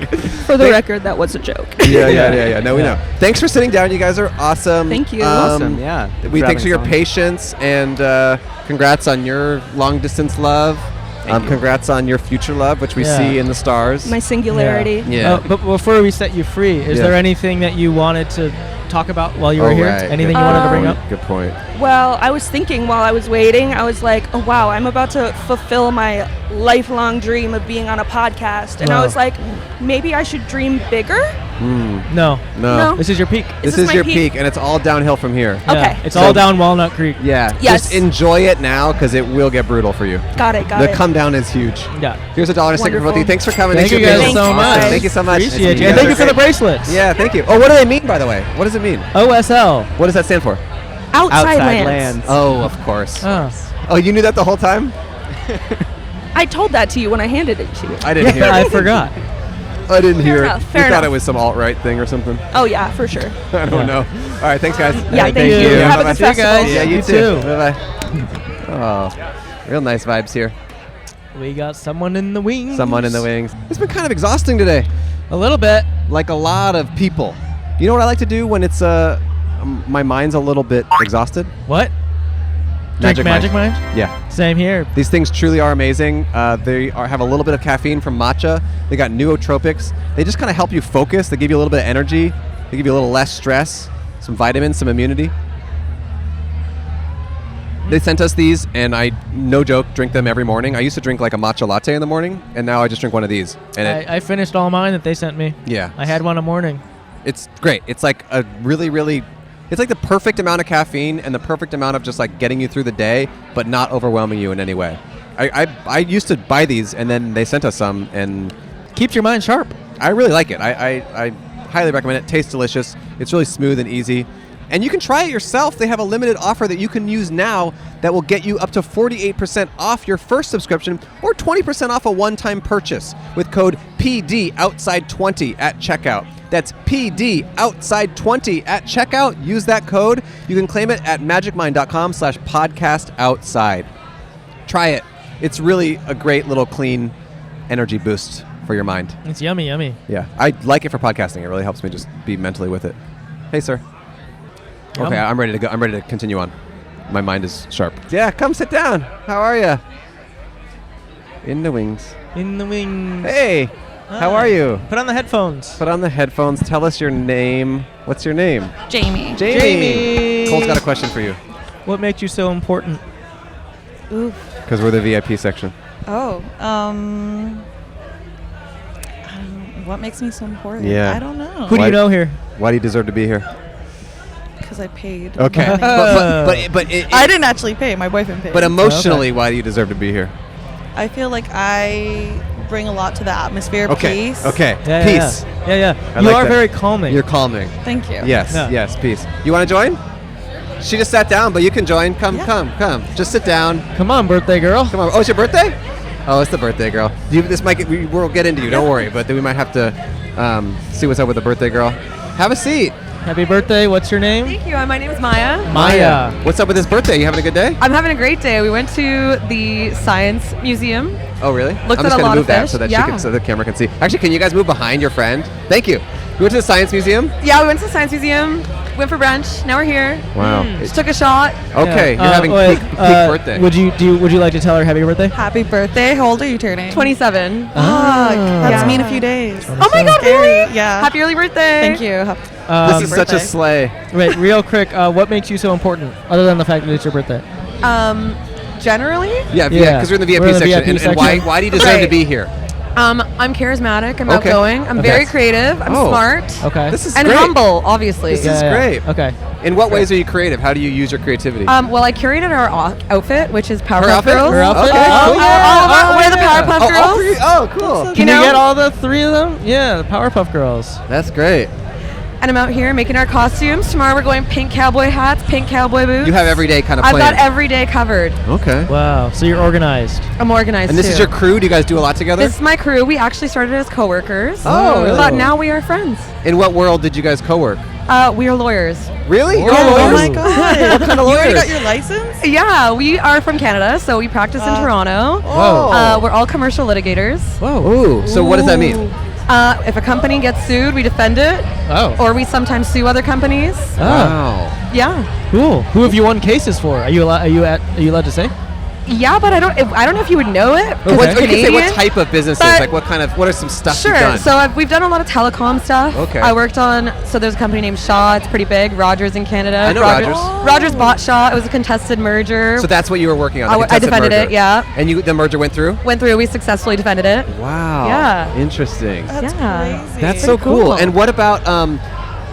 For the record, that was a joke. Yeah. No, we know. Thanks for sitting down. You guys are awesome. Thank you. Awesome, yeah. Thanks for your having us on. patience and congrats on your long distance love. Congrats on your future love, which we Yeah. see in the stars. My singularity. Yeah. But before we set you free, is Yeah. there anything that you wanted to talk about while you were here? Right. Anything Good you wanted to bring point. up? Good point. Well, I was thinking while I was waiting, I was like, oh, wow, I'm about to fulfill my lifelong dream of being on a podcast. And Wow. I was like, maybe I should dream bigger? No. No. This is your peak. Is This this is my your peak? peak, and it's all downhill from here. Yeah. Okay. It's So- all down Walnut Creek. Yeah. Yes. Just enjoy it now, because it will get brutal for you. Got it. The come down is huge. Yeah. Here's $1 and a sticker for both of you. Wonderful. Thanks for coming. Thank Thanks you for guys being so here. much. Awesome. Thank you so much. Appreciate you. guys And thank are you for the great. bracelets. Yeah, thank you. Oh, what do they mean, by the way? What does it mean? OSL. What does that stand for? Outside lands. Oh, of course. Oh. Oh, you knew that the whole time? I told that to you when I handed it to you. I didn't hear I it. forgot. I didn't hear enough, it. fair You thought enough. it was some alt-right thing or something? Oh, yeah, for sure. I don't know. All right, thanks, guys. Yeah, thank you. you. Have a Bye-bye. good See you festival. guys. Yeah, you You too. too. Bye-bye. Oh, real nice vibes here. We got someone in the wings. Someone in the wings. It's been kind of exhausting today. A little bit. Like a lot of people. You know what I like to do when it's my mind's a little bit exhausted? What? Drink Magic Mind? Yeah. Same here. These things truly are amazing. They have a little bit of caffeine from matcha. They got nootropics. They just kind of help you focus. They give you a little bit of energy. They give you a little less stress, some vitamins, some immunity. They sent us these, and I, no joke, drink them every morning. I used to drink like a matcha latte in the morning, and now I just drink one of these. And I finished all mine that they sent me. yeah, I had one a morning. it's great. It's like a really, really, it's like the perfect amount of caffeine and the perfect amount of just like getting you through the day, but not overwhelming you in any way. I used to buy these, and then they sent us some, and Keeps your mind sharp. I really like it. I highly recommend it. Tastes delicious. It's really smooth and easy. And you can try it yourself. They have a limited offer that you can use now that will get you up to 48% off your first subscription or 20% off a one-time purchase with code PDOutside20 at checkout. That's PDOutside20 at checkout. Use that code. You can claim it at magicmind.com/podcastoutside. Try it. It's really a great little clean energy boost for your mind. It's yummy, yummy. Yeah, I like it for podcasting. It really helps me just be mentally with it. Hey, sir. Yum. Okay, I'm ready to go. I'm ready to continue on. My mind is sharp. Yeah, come sit down. How are you? In the wings. In the wings. Hey, how Hi. are you? Put on the headphones. Put on the headphones. Tell us your name. What's your name? Jamie. Jamie. Cole's got a question for you. What makes you so important? Ooh. Because we're the VIP section. Oh. What makes me so important? Yeah. I don't know. Who do Why- you know here? Why do you deserve to be here? Because I paid. Okay. money. but I didn't actually pay. My boyfriend paid. But emotionally, why do you deserve to be here? I feel like I bring a lot to the atmosphere. Okay. Peace. Okay. Yeah, Peace. Yeah. I You like are that. very calming. You're calming. Thank you. Yes. Yeah. Yes. Peace. You want to join? She just sat down, but you can join. Come. Yeah. Come. Just sit down. Come on, birthday girl. Come on. Oh, it's your birthday? Oh, it's the birthday girl. This might get, we'll get into you. Don't worry. But then we might have to see what's up with the birthday girl. Have a seat. Happy birthday. What's your name? Thank you. My name is Maya. Maya. What's up with this birthday? You having a good day? I'm having a great day. We went to the Science Museum. Oh, really? Looked I'm at just a gonna lot move of that fish. so that Yeah. so the camera can see. Actually, can you guys move behind your friend? Thank you. We went to the Science Museum. Yeah, we went to the Science Museum. Went for brunch. Now we're here. Wow. Just took a shot. Okay, you're having peak birthday. Would you like to tell her happy birthday? Happy birthday. How old are you turning? 27. That's me in a few days. Oh my God, really? Yeah. Happy early birthday. Thank you. This is such a sleigh. Wait, real quick. What makes you so important, other than the fact that it's your birthday? Generally, Yeah, because we're in the VIP We're in the section. VIP And why do you deserve to be here? I'm charismatic. I'm Okay. outgoing. I'm very creative. I'm smart. Okay. This is And great. humble, obviously. This is great. Okay. In what ways are you creative? How do you use your creativity? Well, I curated our outfit, which is Powerpuff outfit? Girls. Her outfit? Okay. We're the Powerpuff Girls. Oh, cool. Can you get all the three of them? Yeah, the Powerpuff Girls. That's great. And I'm out here making our costumes. Tomorrow we're going pink cowboy hats, pink cowboy boots. You have every day kind of I've planned. got every day covered. Okay. Wow. So you're organized. I'm organized And this too. is your crew? Do you guys do a lot together? This is my crew. We actually started as coworkers. Oh, really? But now we are friends. In what world did you guys co-work? We are lawyers. Really? You're Oh lawyers? my God. What kind of You already lawyers? got your license? Yeah, we are from Canada, so we practice in Toronto. Whoa. We're all commercial litigators. Whoa. Ooh. So what does that mean? If a company gets sued, we defend it. Oh. Or we sometimes sue other companies. Wow. Yeah. Cool. Who have you won cases for? Are you allowed to say? Yeah, but I don't know if you would know it. 'Cause Or it's you can say what Canadian. type of businesses, But- like what are some stuff Sure. you've done? So we've done a lot of telecom stuff. Okay. I worked on, so there's a company named Shaw. It's pretty big. Rogers in Canada. I know Rogers. Rogers bought Shaw. It was a contested merger. So that's what you were working on. I the contested defended merger. it, yeah. And the merger went through? Went through. We successfully defended it. Wow. Yeah. Interesting. That's Yeah. crazy. That's so Pretty cool. cool. And what about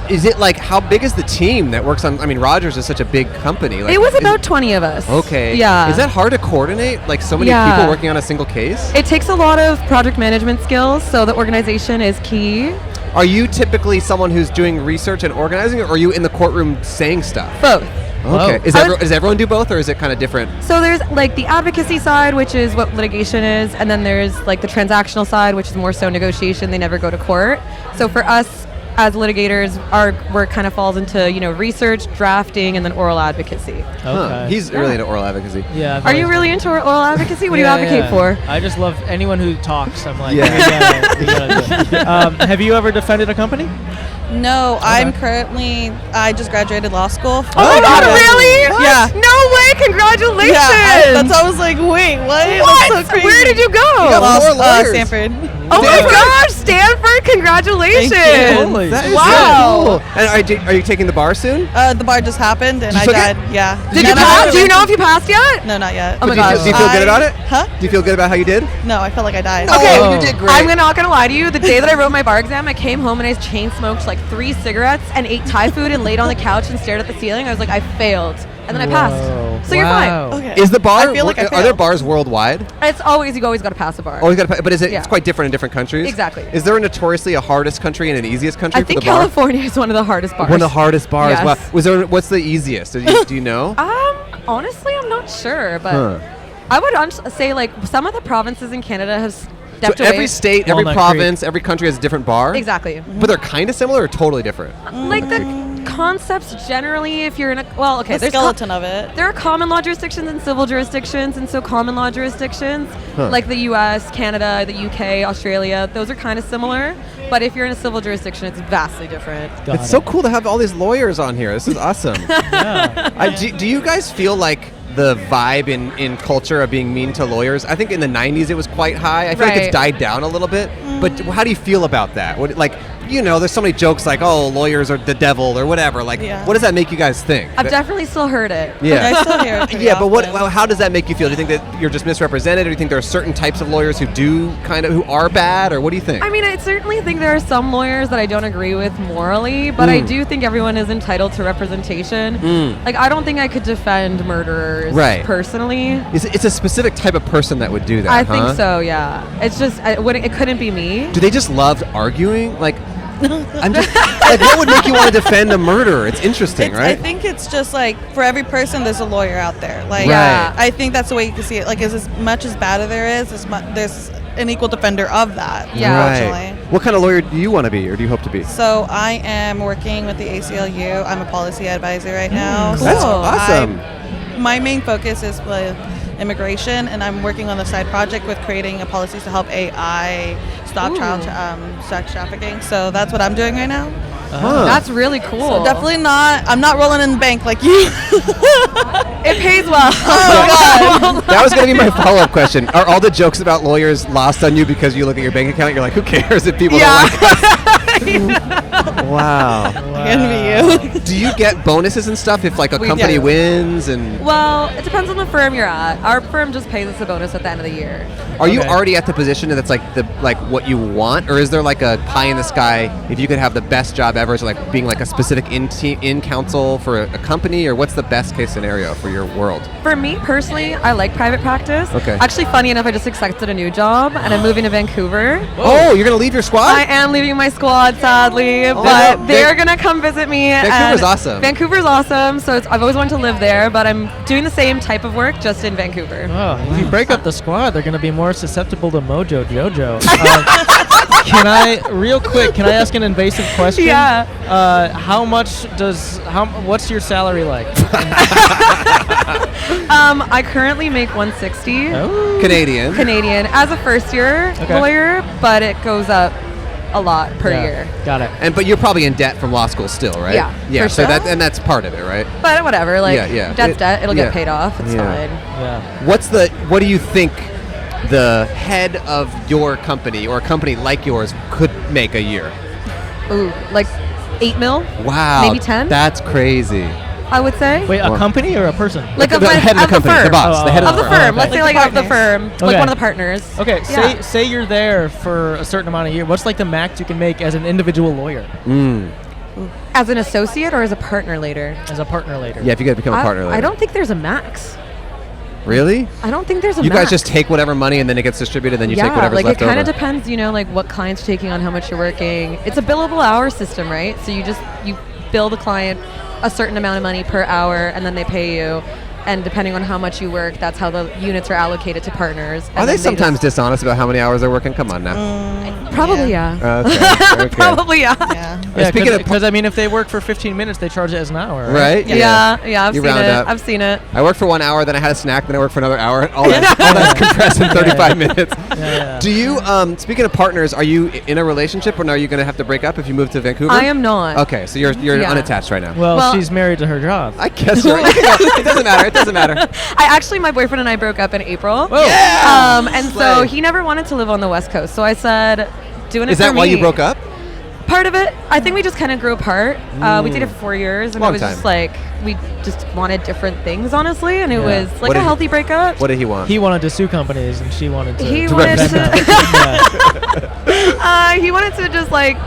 is it like how big is the team that works on? I mean, Rogers is such a big company. Like, It was about 20 of us. Okay. Yeah. Is that hard to coordinate? Like so many Yeah. people working on a single case? It takes a lot of project management skills, so the organization is key. Are you typically someone who's doing research and organizing, or are you in the courtroom saying stuff? Both. Okay. Whoa. Does everyone do both, or is it kind of different? So there's like the advocacy side, which is what litigation is, and then there's like the transactional side, which is more so negotiation. They never go to court. So for us as litigators, our work kind of falls into research, drafting, and then oral advocacy. Huh. He's really into oral advocacy. Yeah. I've Are you always- really into oral advocacy? What do you Yeah, advocate yeah. for? I just love anyone who talks. I'm like, Yeah. we gotta do it. Have you ever defended a company? No, I just graduated law school. Oh my God, okay. really? What? Yeah. No way! Congratulations! I was like, wait, what? What? That's so crazy. Where did you go? more lawyers. Stanford. Oh my gosh, Stanford! Congratulations! Thank you. Holy That is Wow. so cool. And are you taking the bar soon? The bar just happened and I took it? died. Yeah. Did you pass? Do you know if you passed yet? No, not yet. Oh my do you feel, gosh. do you feel good about it? Huh? Do you feel good about how you did? No, I felt like I died. Okay, Oh, you did great. I'm not gonna lie to you. The day that I wrote my bar exam, I came home and I chain smoked like 3 cigarettes and ate Thai food and laid on the couch and stared at the ceiling. I was like, I failed, and then I Whoa. passed. So you're Wow. fine. Okay. Is the bar? I feel like I are there failed. bars worldwide? It's always you always got to pass a bar. Oh, you got to. But is it? Yeah. It's quite different in different countries. Exactly. Is there a notoriously a hardest country and an easiest country I for think the bar? California is one of the hardest bars. One of the hardest bars. Yes. Wow. What's the easiest? Do you know? Honestly, I'm not sure, but Huh. I would say like some of the provinces in Canada have stepped So away. every state, every Walnut province, every country has a different bar. Exactly. But they're kind of similar or totally different. Like the concepts generally, if you're in a The there's skeleton of it. there are common law jurisdictions and civil jurisdictions, and so common law jurisdictions, like the U.S., Canada, the U.K., Australia, those are kind of similar. But if you're in a civil jurisdiction, it's vastly different. Got It's it. so cool to have all these lawyers on here. This is awesome. Yeah. Do you guys feel like the vibe in culture of being mean to lawyers? I think in the 90s it was quite high. I feel like Right. it's died down a little bit. But how do you feel about that? There's so many jokes like, oh, lawyers are the devil or whatever. Like, Yeah. what does that make you guys think? I've definitely still heard it. Yeah. I still hear it pretty Yeah, but often. how does that make you feel? Do you think that you're just misrepresented, or do you think there are certain types of lawyers who are bad, or what do you think? I mean, I certainly think there are some lawyers that I don't agree with morally, but I do think everyone is entitled to representation. Like, I don't think I could defend murderers Right. personally. It's a specific type of person that would do that. I think huh? so, yeah. It's just, it couldn't be me. Do they just love arguing? Like, I'm just like, what would make you want to defend a murderer? It's interesting, I right? think it's just like for every person, there's a lawyer out there. Like, Yeah. I think that's the way you can see it. Like, as much as bad as there is, there's an equal defender of that. Yeah. Unfortunately. What kind of lawyer do you want to be, or do you hope to be? So I am working with the ACLU. I'm a policy advisor right now. Cool. That's awesome. My main focus is with immigration, and I'm working on the side project with creating a policies to help AI stop child sex trafficking. So that's what I'm doing right now. That's really cool. So definitely not. I'm not rolling in the bank like you. It pays well. Oh God. That was going to be my follow-up question. Are all the jokes about lawyers lost on you because you look at your bank account? You're like, who cares if people don't like us? Wow. Envy you. Do you get bonuses and stuff if like a company wins? And Well, it depends on the firm you're at. Our firm just pays us a bonus at the end of the year. are you already at the position that's like what you want, or is there like a pie in the sky? If you could have the best job ever, is it like being like a specific in counsel for a company, or what's the best case scenario for your world? For me personally, I like private practice. Okay. Actually, funny enough, I just accepted a new job and I'm moving to Vancouver. Oh, you're gonna leave your squad? I am leaving my squad, sadly, but they're gonna come visit me. Vancouver's awesome. Vancouver's awesome, so I've always wanted to live there, but I'm doing the same type of work, just in Vancouver. Oh, if you break up the squad, they're going to be more susceptible to Mojo Jojo. Can I ask an invasive question? Yeah. What's your salary like? I currently make $160 Canadian as a first year lawyer, but it goes up a lot per year. Got it. But you're probably in debt from law school still, right? Yeah, for So sure. that's part of it, right? But whatever, debt's debt. It'll yeah. get paid off. It's fine. Yeah. What do you think the head of your company or a company like yours could make a year? Ooh, like 8 mil? Wow. Maybe 10? That's crazy. I would say. Wait, a company or a person? Like the head of the company, firm. the boss, the head of the firm. Let's say Like like the of the firm, like Okay. one of the partners. Okay, Yeah. say you're there for a certain amount of years. What's like the max you can make as an individual lawyer? As an associate or as a partner later? As a partner later. Yeah, if you got to become a partner later. I don't think there's a max. Really? I don't think there's a You max. guys just take whatever money and then it gets distributed, and then you take whatever's like left it kind of over. depends, like what client's taking on, how much you're working. It's a billable hour system, right? So you bill the client a certain amount of money per hour, and then they pay you. And depending on how much you work, that's how the units are allocated to partners. Are they sometimes dishonest about how many hours they're working? Come on now. Probably, yeah. Okay. Probably, yeah. Yeah. Speaking of because I mean, if they work for 15 minutes, they charge it as an hour, right? Yeah, I've You seen round it. up. I've seen it. I worked for 1 hour, then I had a snack, then I worked for another hour. All that's compressed in 35 minutes. Yeah. Do you, speaking of partners, are you in a relationship, or are you going to have to break up if you move to Vancouver? I am not. Okay, so you're Yeah. unattached right now. Well, she's married to her job. I guess you're right. It doesn't matter. It doesn't matter. My boyfriend and I broke up in April. Oh. Yeah. And Slay. so he never wanted to live on the West Coast. So I said, doing it Is for that me. why you broke up? Part of it. I think we just kind of grew apart. We dated for 4 years, and Long it was time. just like we just wanted different things, honestly, and it was like What a did- healthy breakup. What did he want? He wanted to sue companies, and she wanted to. He to wanted represent to- them. Yeah. He wanted to just like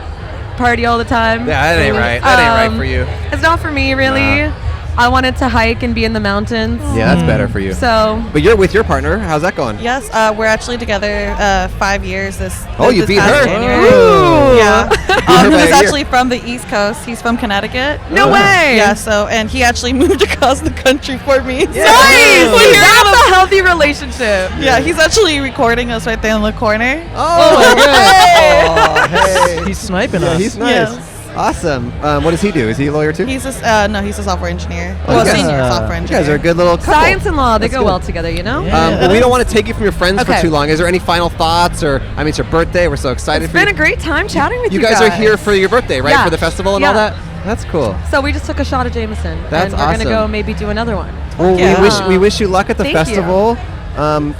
party all the time. Yeah, that ain't right. That ain't right for you. It's not for me, really. Nah. I wanted to hike and be in the mountains. Yeah, that's better for you. So. But you're with your partner. How's that going? Yes, we're actually together 5 years this Oh, you this beat past her. January. Ooh. Yeah. her He by was a year. actually from the East Coast. He's from Connecticut. No way. Yeah, and he actually moved across the country for me. Nice. That's a healthy relationship. Yeah, he's actually recording us right there in the corner. Oh, my God. Oh, hey. He's sniping Yeah, us. he's nice. Yes. Awesome. What does he do? Is he a lawyer too? He's a he's a software engineer. Oh, Well, you guys- senior software You engineer. guys are a good little couple. Science and law, they That's go good. well together, Yeah. Well, we don't want to take you from your friends for Okay. too long. Is there any final thoughts? Or I mean, it's your birthday. We're so excited It's for been you. a great time chatting with you. You guys are here for your birthday, right? Yeah. For the festival and all Yeah. that. That's cool. So we just took a shot of Jameson. That's and we're awesome. gonna go maybe do another one. Well, Yeah. we wish you luck at the Thank you. festival.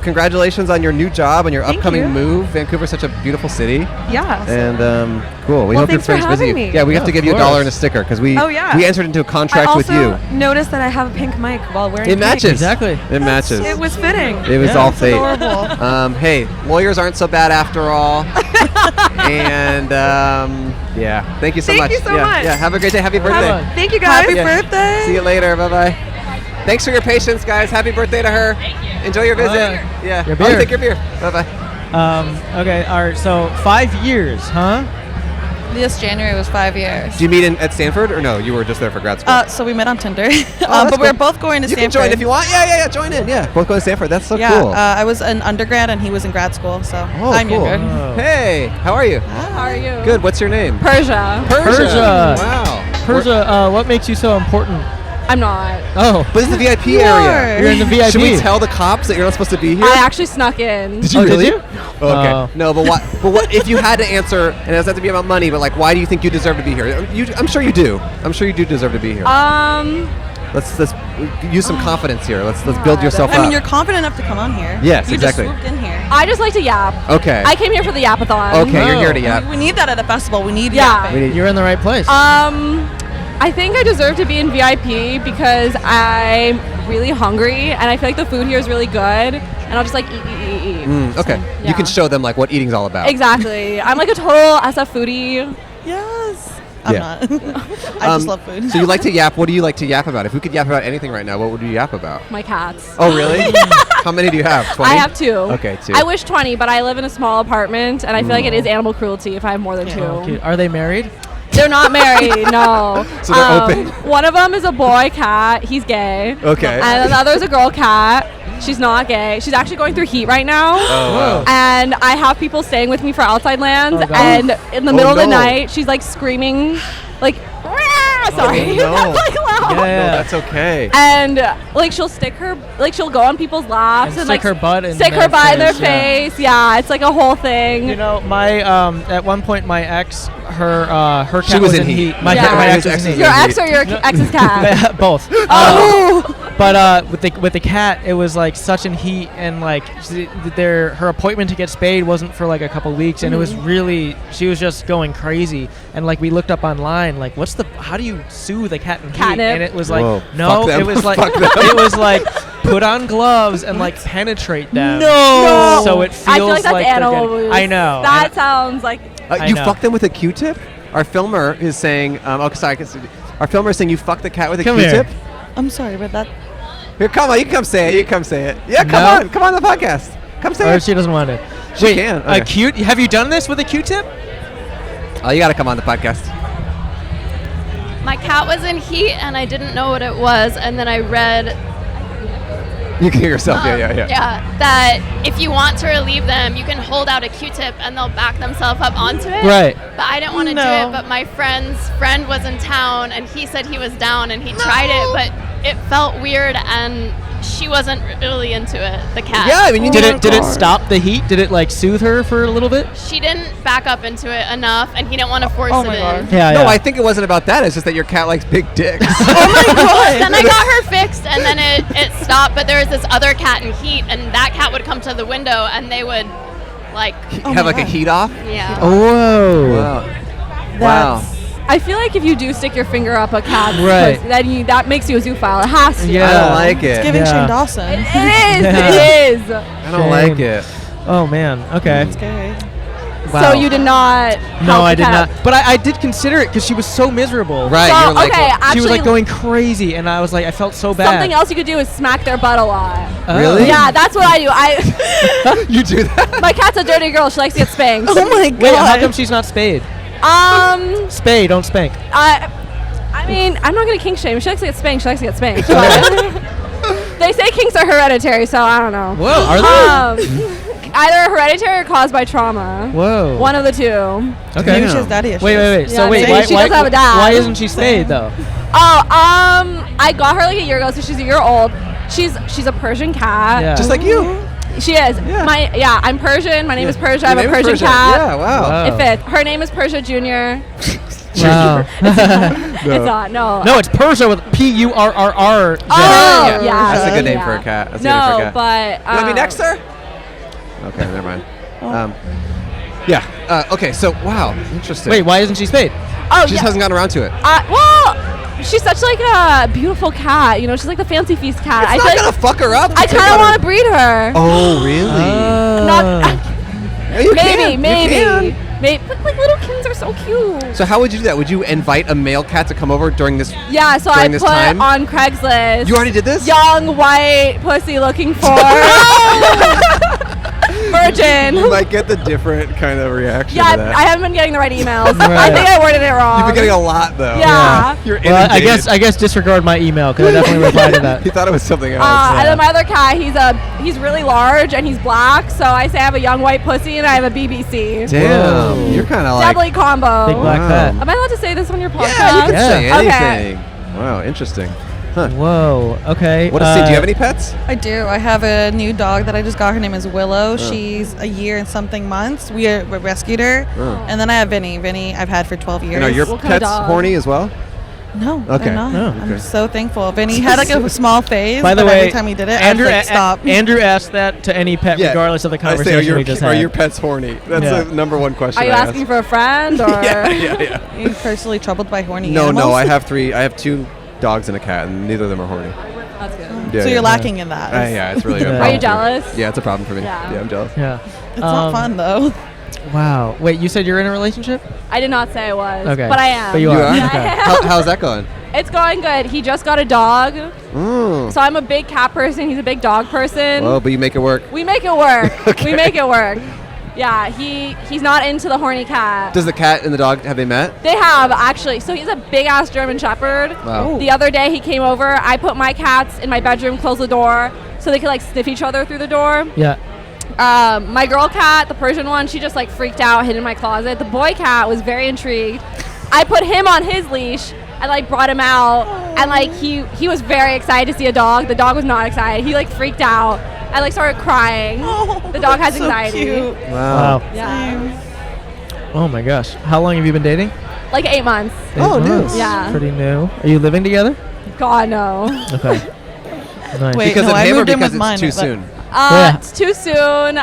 Congratulations on your new job and your Thank upcoming you. move. Vancouver's such a beautiful city. Yeah. And cool. We Well, hope your thanks for friends visit you. having me. Yeah, we have Yeah, to give of you $1 course. and a sticker because we Oh, yeah. we entered into a contract I with also you. noticed that I have a pink mic while wearing It pink. matches. Exactly. It matches. It was fitting. It was Yeah, all it's fate. adorable. Hey, lawyers aren't so bad after all. And yeah, thank you so Thank much. you so yeah, much. Yeah, have a great day. Happy birthday. fun. Thank you guys. Happy birthday. See you later. Bye bye. Thanks for your patience, guys. Happy birthday to her. Enjoy your visit. Bye. Yeah. Your Oh, beer. take your beer. Bye bye. Okay. All right. So 5 years, huh? This January was 5 years. Did you meet at Stanford or no? You were just there for grad school. So we met on Tinder, that's but we're cool. both going to You Stanford. can join if you want. Yeah. Join in. Yeah, both going to Stanford. That's so Yeah, cool. I was an undergrad and he was in grad school, so I'm cool. younger. Hey, how are you? How are you? Good. What's your name? Persia. Persia. Wow. Persia, what makes you so important? I'm not. Oh, But it's the VIP You area. are. you're in the VIP. Should we tell the cops that you're not supposed to be here? I actually snuck in. Did you Oh, really? did you? Okay. Oh. No, but what? But what if you had to answer? And it doesn't have to be about money, but like, why do you think you deserve to be here? I'm sure you do. I'm sure you do deserve to be here. Let's use some confidence here. Let's build yourself up. I mean, you're confident enough to come on here. Yes, you exactly. just swooped in here. I just like to yap. Okay. I came here for the yapathon. Okay, you're here to yap. We need that at a festival. We need Yeah. yapping. You're in the right place. I think I deserve to be in VIP because I'm really hungry and I feel like the food here is really good and I'll just like eat. Okay. yeah. You can show them like what eating's all about. Exactly. I'm like a total SF foodie. Yes. I'm Yeah. not. I just love food. So you like to yap. What do you like to yap about? If we could yap about anything right now, what would you yap about? My cats. Oh, really? How many do you have? 20? I have 2. Okay, 2. I wish 20, but I live in a small apartment and I feel like it is animal cruelty if I have more than 2. Oh, cute. Are they married? They're not married, no. So they're open? One of them is a boy cat. He's gay. Okay. And the other is a girl cat. She's not gay. She's actually going through heat right now. Oh, wow. And I have people staying with me for outside lands. Oh, God. And in the middle of the no. night, she's like screaming, like, "Rah!" sorry. no. That's like loud. Yeah. No, that's okay. And like she'll she'll go on people's laps And and stick like her butt in stick their her butt in their face, yeah. face. Yeah, it's like a whole thing. You know, my at one point my ex, her cat She was in in heat. heat. My Yeah. my His ex was ex in is heat. Your in ex or your ex's cat? Both. Oh. But with the cat, it was like such in heat, and like her appointment to get spayed wasn't for like a couple weeks, and it was really, she was just going crazy. And like we looked up online, like how do you soothe a cat in heat? Catnip. And it was like Whoa. no, Fuck them. it was like Fuck them. it was like put on gloves and like penetrate them. No. So it feels I feel like that's they're animal getting- abuse. I know. That sounds like. I You know. fuck them with a Q-tip? Our filmer is saying, our filmer is saying you fucked the cat with a Come Q-tip? here. I'm sorry, but that. Here, come on, you can come say it. You can come say it. Yeah, No? come on the podcast. Come say Or it. she doesn't want it. She Wait, can, a okay. Have you done this with a Q-tip? Oh, you gotta come on the podcast. My cat was in heat and I didn't know what it was, and then I read You can hear yourself. Yeah. that if you want to relieve them, you can hold out a Q-tip and they'll back themselves up onto it. Right. But I didn't want to do it, but my friend's friend was in town and he said he was down and he tried it, but it felt weird and she wasn't really into it, the cat. Yeah, I mean, you Did it stop the heat? Did it like soothe her for a little bit? She didn't back up into it enough and he didn't want to force Oh it my in. God. Yeah. No, I think it wasn't about that. It's just that your cat likes big dicks. Then I got her fixed and then it stopped, but there was this other cat in heat and that cat would come to the window and they would like, Have like a heat off? yeah. Whoa. Wow. Wow. I feel like if you do stick your finger up a cat's Right. pussy, then that makes you a zoophile. It has to. Yeah. I don't like it. Giving Yeah. Shane Dawson. It is. It is. I don't like it. Oh man. Okay. Okay. Wow. So you did not. No, help I the did cat. not. But I did consider it because she was so miserable. Right. So, you're like, okay, well, She was like actually, going crazy, and I was like, I felt so bad. something else you could do is smack their butt a lot. Oh. Really? Yeah, that's what I do. you do that? My cat's a dirty girl. She likes to get spanked. Oh my God. Wait, how come she's not spayed? Spay, don't spank. I mean, I'm not gonna kink shame. She likes to get spanked. She likes to get spanked. They say kinks are hereditary, so I don't know. Whoa, are they? Either hereditary or caused by trauma. Whoa. One of the two. Okay. Maybe she has daddy issues. Wait. Yeah, So wait, maybe why, she why, does have a dad. why isn't she spayed though? Oh, I got her like a year ago, so she's a year old. She's a Persian cat. Yeah. Just like you. She is. Yeah. I'm Persian. My name is Persia. Your I have name a is Persian Persia. cat. Yeah, wow. It fits. Her name is Persia Junior. Wow. It's not. No. No, it's Persia with P-U-R-R-R. Oh, yeah. That's a good name yeah. for a cat. That's a good name for a No, cat. but. You want to be next, sir? Okay, never mind. Okay, so, wow. Interesting. Wait, why isn't she spayed? Oh, She just hasn't gotten around to it. Well, she's such like a beautiful cat. You know, she's like the Fancy Feast cat. It's I not feel gonna like fuck her up. I kind of want to breed her. Oh, really? Yeah, you can. Maybe. You can. Maybe. But like little kittens are so cute. So how would you do that? Would you invite a male cat to come over during this? Yeah, so I during this put time? on Craigslist. You already did this? Young white pussy looking for. virgin. You might get the different kind of reaction Yeah, to that. I haven't been getting the right emails. Right. I think I worded it wrong. You've been getting a lot, though. Yeah. You're Well, I inundated. guess disregard my email because I definitely replied to that. He thought it was something else. And then my other cat, he's really large and he's black, so I say I have a young white pussy and I have a BBC. Damn. Whoa. You're kind of like... Deadly combo. Big black Wow. pet. Am I allowed to say this on your podcast? Yeah, you can say Okay. anything. Wow, interesting. Huh. Whoa. Okay. What do you have any pets? I do. I have a new dog that I just got. Her name is Willow. She's a year and something months. We rescued her. And then I have Vinny. Vinny I've had for 12 years. And are your What kind of pets dog? horny as well? No, Okay. they're not. Oh, okay. I'm so thankful. Vinny had like a small phase, By the but way, every time he did it, Andrew, I'd like, stop. Andrew asked that to any pet, regardless of the I conversation say, we just are had. your pets horny? That's Yeah. the number one question Are you I ask. asking for a friend or? Yeah. Are you personally troubled by horny No, animals? I have three. I have 2 dogs and a cat, and neither of them are horny. That's good. Yeah, So yeah. you're lacking in that. Yeah, it's really a Yeah. problem Are you for me. jealous? Yeah, it's a problem for me. Yeah. I'm jealous. Yeah. It's not fun though. Wow. Wait, you said you're in a relationship? I did not say I was. Okay. But I am. But you are? Yeah, Okay. I am. How's that going? It's going good. He just got a dog. Mm. So I'm a big cat person. He's a big dog person. Well, but you make it work. We make it work. Okay. We make it work. Yeah, he's not into the horny cat. Does the cat and the dog, have they met? They have, actually. So he's a big-ass German Shepherd. Wow. The other day he came over. I put my cats in my bedroom, closed the door, so they could, like, sniff each other through the door. Yeah. My girl cat, the Persian one, she just, like, freaked out, hid in my closet. The boy cat was very intrigued. I put him on his leash and, like, brought him out. And, like, he was very excited to see a dog. The dog was not excited. He, like, freaked out. I, like, started crying. The dog has anxiety. Cute. Wow. Yeah. Oh my gosh. How long have you been dating? Like 8 months. 8 months. Yeah. Pretty new. Are you living together? God, no. Okay. Nice. Wait, Because no, of I him or moved in because with it's mine. too but- soon? Yeah. It's too soon.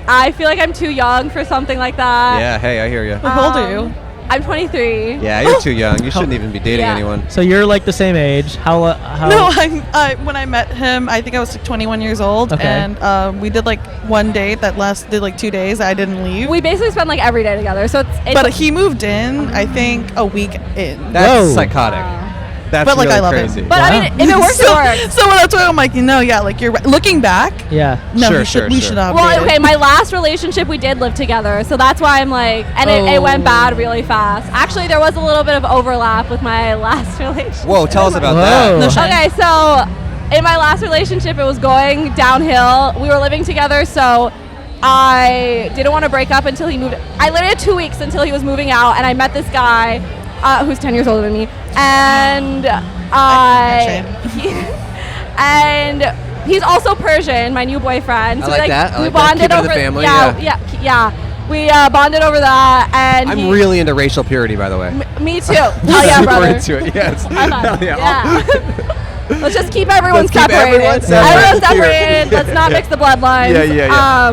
I feel like I'm too young for something like that. Yeah, hey, I hear you. How old are you? I'm 23. Yeah, you're too young. You shouldn't even be dating Yeah. anyone. So you're like the same age. How? No, when I met him, I think I was like 21 years old, Okay. and we did like one date that lasted like 2 days. I didn't leave. We basically spend like every day together. So it's But he moved in, I think, a week in. That's Whoa. psychotic. That's But, like, really I love him. crazy. But I Wow. mean, if it works, it works. So when I told him, I'm like, yeah, like you're right. Looking back, Yeah. no, Sure, we should, sure, we sure. should have Well, dated. okay, my last relationship, we did live together. So that's why I'm like, and it went bad really fast. Actually, there was a little bit of overlap with my last relationship. Whoa, tell us about Whoa. that. No shame. Okay, so in my last relationship, it was going downhill. We were living together, so I didn't want to break up until he moved. I literally had 2 weeks until he was moving out, and I met this guy who's 10 years older than me, and and he's also Persian, my new boyfriend. I So like we, that. I we like that. bonded Keep it in over the family, yeah. We bonded over that, and I'm he, really into racial purity, by the way. me too. Oh yeah, Super brother. into it. Yes. I'm on. Hell Yeah. Let's just keep everyone Let's keep separated. everyone separated. Everyone's separated. Let's not mix the bloodlines. Yeah.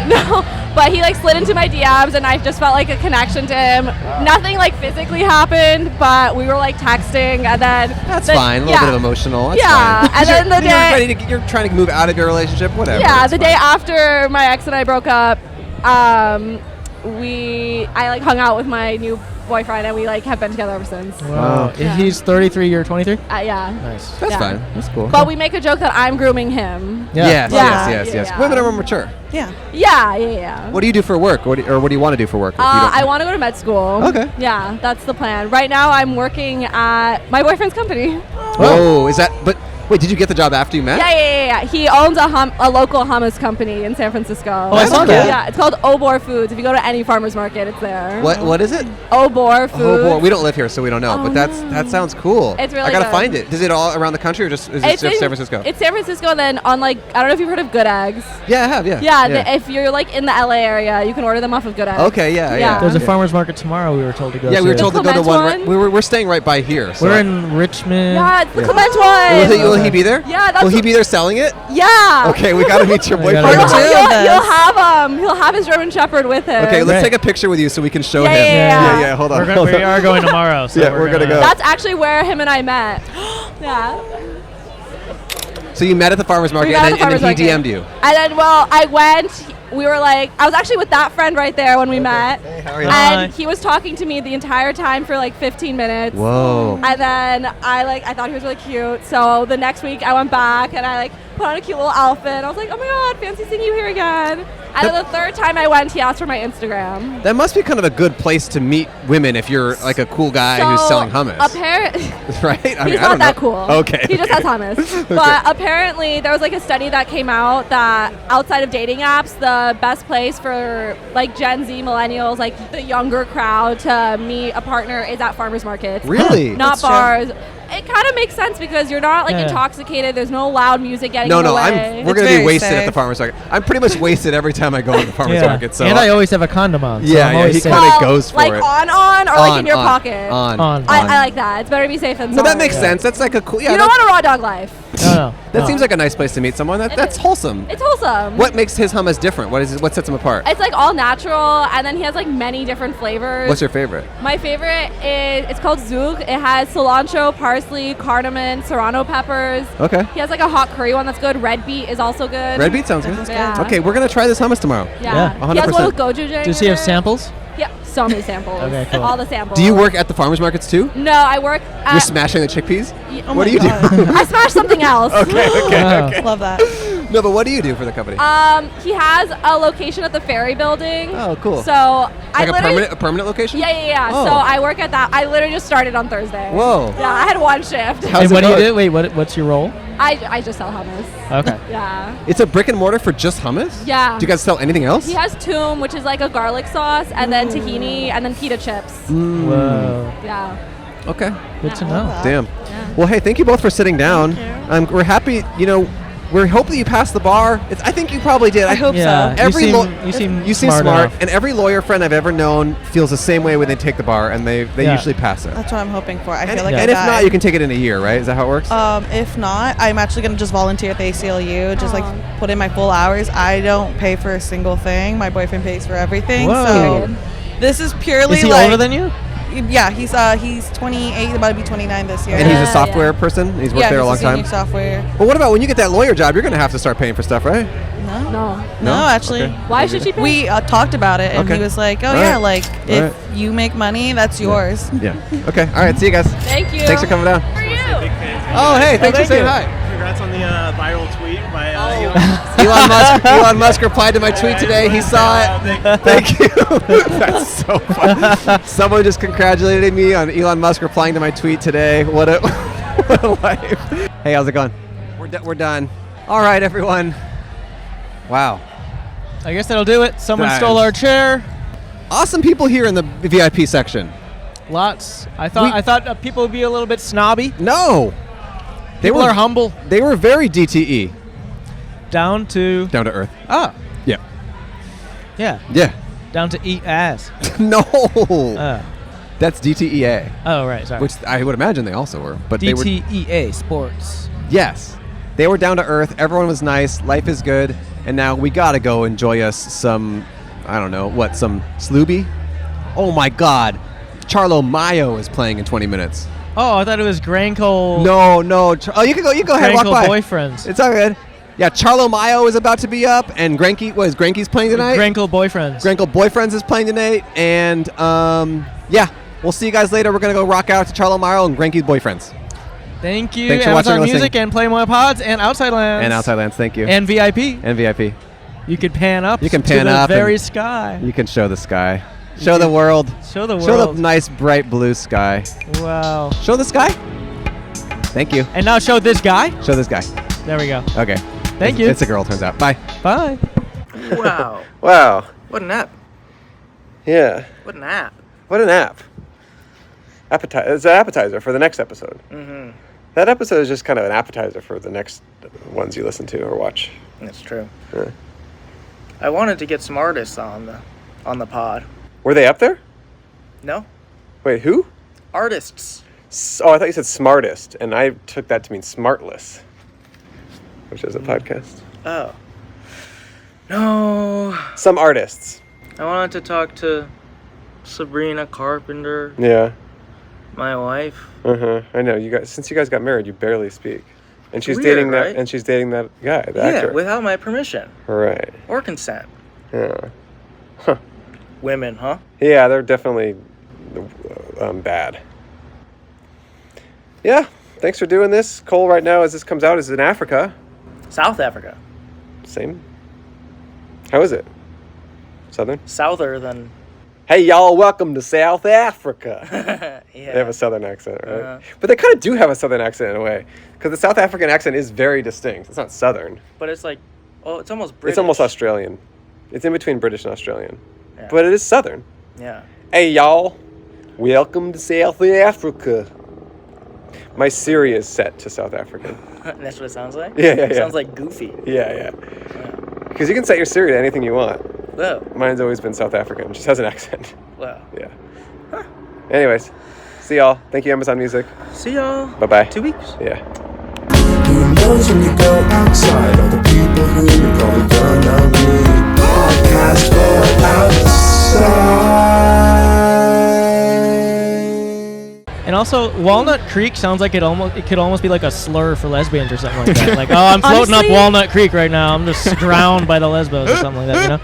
No, but he like slid into my DMs, and I just felt like a connection to him. Nothing like physically happened, but we were like texting, and then That's fine. A little bit of emotional. That's Yeah, fine. and then the day- you're trying to move out of your relationship. Whatever. Yeah, it's the fine. day after my ex and I broke up, I like hung out with my new boyfriend, and we like have been together ever since. Wow. Yeah. He's 33. You're 23. Yeah. Nice. That's Yeah. fine. That's cool. But we make a joke that I'm grooming him. Yeah. Yes, Yeah. yes. Yeah. Women are more mature. Yeah. Yeah. What do you do for work? What do you want to do for work? if you don't- I want to go to med school. Okay. Yeah, that's the plan. Right now, I'm working at my boyfriend's company. Oh, is that? But wait, did you get the job after you met? Yeah. He owns a local hummus company in San Francisco. Oh, I saw that. Yeah, it's called Obor Foods. If you go to any farmer's market, it's there. What is it? Obor Foods. Oh boy, we don't live here, so we don't know. Oh, but that sounds cool. It's really I gotta good. find it. Is it all around the country, or just is it just in San Francisco? It's San Francisco, and then on like I don't know if you've heard of Good Eggs. Yeah, I have. Yeah. Yeah, if you're like in the LA area, you can order them off of Good Eggs. Okay, yeah. There's a farmer's market tomorrow. We were told to go. Yeah, we were to. told to go to Clement one. one? We're staying right by here. So We're in Richmond. Yeah, it's the Yeah. Clement one. Will he be there? Yeah, that's Will he be there selling it? Yeah. Okay, we gotta meet your We gotta boyfriend. meet him. He'll have his German Shepherd with him. Okay, let's Right. take a picture with you so we can show Yeah, him. yeah, Yeah, hold on. We hold on. are going tomorrow. So Yeah, we're gonna go. That's actually where him and I met. Yeah. So you met at the farmer's market, met at and the then he farmer's DM'd you. And then, well, I went. We were like, I was actually with that friend right there when we met. How are you? And he was talking to me the entire time for like 15 minutes. Whoa. And then I thought he was really cute. So the next week I went back and I like put on a cute little outfit. I was like, oh my God, fancy seeing you here again. And then the third time I went, he asked for my Instagram. That must be kind of a good place to meet women if you're like a cool guy So, who's selling hummus. Right? He's not that cool. Okay. He just has hummus. But apparently there was like a study that came out that outside of dating apps, the best place for like Gen Z millennials, like the younger crowd to meet a partner is at farmers markets. Really? Not That's true. bars. It kind of makes sense because you're not like intoxicated. There's no loud music getting in the way. We're It's going to be very wasted at the safe. farmer's market. I'm pretty much wasted every time I go to the farmer's market. So and I always have a condom on. So Yeah, I'm yeah, always he safe. kinda goes for like it. on or like in your pocket. On. I like that. It's better to be safe than So that sorry. makes sense. That's like a cool. Yeah, You don't want a raw dog life. No. that seems like a nice place to meet someone. That's wholesome. It's wholesome. What makes his hummus different? What sets him apart? It's like all natural, and then he has like many different flavors. What's your favorite? My favorite is, it's called Zouk. It has cilantro, parsley, cardamom, serrano peppers. Okay. He has like a hot curry one that's good. Red beet is also good. Red beet sounds good. Yeah. Okay, we're gonna try this hummus tomorrow. Yeah. 100%. He has one with gochujang. Does he in have it. samples? Yeah, so many samples. Okay, cool. All the samples. Do you work at the farmers markets too? No, I work at... You're smashing the chickpeas? Oh What my do you God. do? I smashed something else. Okay. Love that. No, but what do you do for the company? He has a location at the Ferry Building. Oh, cool. So Like I a literally... permanent location? Yeah. Oh. So I work at that. I literally just started on Thursday. Whoa. Yeah, I had one shift. How's And it what do you going? do? Wait, what's your role? I just sell hummus. Okay. Yeah. It's a brick and mortar for just hummus? Yeah. Do you guys sell anything else? He has toom, which is like a garlic sauce, and then tahini, and then pita chips. Whoa. Yeah. Okay. Good to know. Damn. Well, hey, thank you both for sitting down. We're happy, we hope that you passed the bar. I think you probably did. I hope Yeah. so. Every you seem smart, enough. and every lawyer friend I've ever known feels the same way when they take the bar, and they usually pass it. That's what I'm hoping for. I And, feel like and I if not, died. you can take it in a year, right? Is that how it works? If not, I'm actually gonna just volunteer at the ACLU, just like put in my full hours. I don't pay for a single thing. My boyfriend pays for everything. Whoa. So this is purely Is he like older than you? Yeah, he's 28, about to be 29 this year. And he's a software person? He's worked there a long time? He's software. But what about when you get that lawyer job? You're going to have to start paying for stuff, right? No, actually. Okay. Why should she pay? We talked about it, and Okay. he was like, "Oh All yeah, right. like All if right. you make money, that's yours." Yeah. Okay. All right. See you guys. Thank you. Thanks for coming down. For you. Oh, hey. Thanks for thank saying you. hi. Congrats on the viral tweet by Elon Musk replied to my tweet today. He saw it. Thank you. That's so fun. Someone just congratulated me on Elon Musk replying to my tweet today. What a life. Hey, how's it going? We're done. All right, everyone. Wow. I guess that'll do it. Someone Nice. stole our chair. Awesome people here in the VIP section. Lots. I thought people would be a little bit snobby. No. People are humble. They were very DTE. Down to Earth. Ah. Yeah. Yeah. Yeah. Down to eat ass. No. That's DTEA. Oh, right. Sorry. Which I would imagine they also were. But they were. DTEA Sports. Yes. They were down to earth. Everyone was nice. Life is good. And now we got to go enjoy us some, I don't know, some Slooby? Oh my God. Charlo Mayo is playing in 20 minutes. Oh, I thought it was Grankle. No. You can go ahead, walk by. Boyfriends. It's all good. Yeah, Charlo Mayo is about to be up, and Granky's playing tonight? Grankle Boyfriends. Grankle Boyfriends is playing tonight, and yeah, we'll see you guys later. We're gonna go rock out to Charlo Mayo and Granky's Boyfriends. Thank you. Thanks for watching Amazon and listening. Music and Play More Pods and Outside Lands. And Outside Lands, thank you. And VIP. And VIP. You could pan up. You can to pan the up very and sky. You can show the sky. Show the world. Show the Show world. the nice, bright blue sky. Wow. Show the sky. Thank you. And now show this guy. Show this guy. There we go. Okay. Thank you. It's a girl, turns out. Bye. Bye. Wow. Wow. What an app. Yeah. What an app. What an app. It's an appetizer for the next episode. Mm-hmm. That episode is just kind of an appetizer for the next ones you listen to or watch. That's true. Yeah. I wanted to get some artists on the pod. Were they up there? No? Wait, who? Artists. Oh, I thought you said smartest, and I took that to mean smartless, which is a podcast. Oh. No. Some artists. I wanted to talk to Sabrina Carpenter, Yeah. my wife. I know you guys. Since you guys got married, you barely speak, and she's Weird, dating that. right? And she's dating that guy, the Yeah, actor. without my permission Right. or consent. Yeah. Huh. women, huh? Yeah, they're definitely bad. Yeah, thanks for doing this. Cole, right now, as this comes out, is in Africa. South Africa. Same. How is it? Southern? Souther than... Hey, y'all, welcome to South Africa. Yeah. They have a southern accent, right? But they kind of do have a southern accent in a way. Because the South African accent is very distinct. It's not southern. But it's like, oh, it's almost British. It's almost Australian. It's in between British and Australian. Yeah. But it is southern. Yeah. Hey, y'all, welcome to South Africa. My Siri is set to South African. That's what it sounds like? Yeah. It sounds like Goofy. Yeah. Because you can set your Siri to anything you want. Whoa. Mine's always been South African. It just has an accent. Wow. Yeah. Anyways, see y'all. Thank you, Amazon Music. See y'all. Bye-bye. 2 weeks. Yeah. Who knows when you go outside? All the people who you're probably gonna meet. Podcast for outside. And also, Walnut Creek sounds like it could almost be like a slur for lesbians or something like that. Like, oh, I'm floating Honestly, up Walnut Creek right now. I'm just drowned by the lesbos or something like that, you know?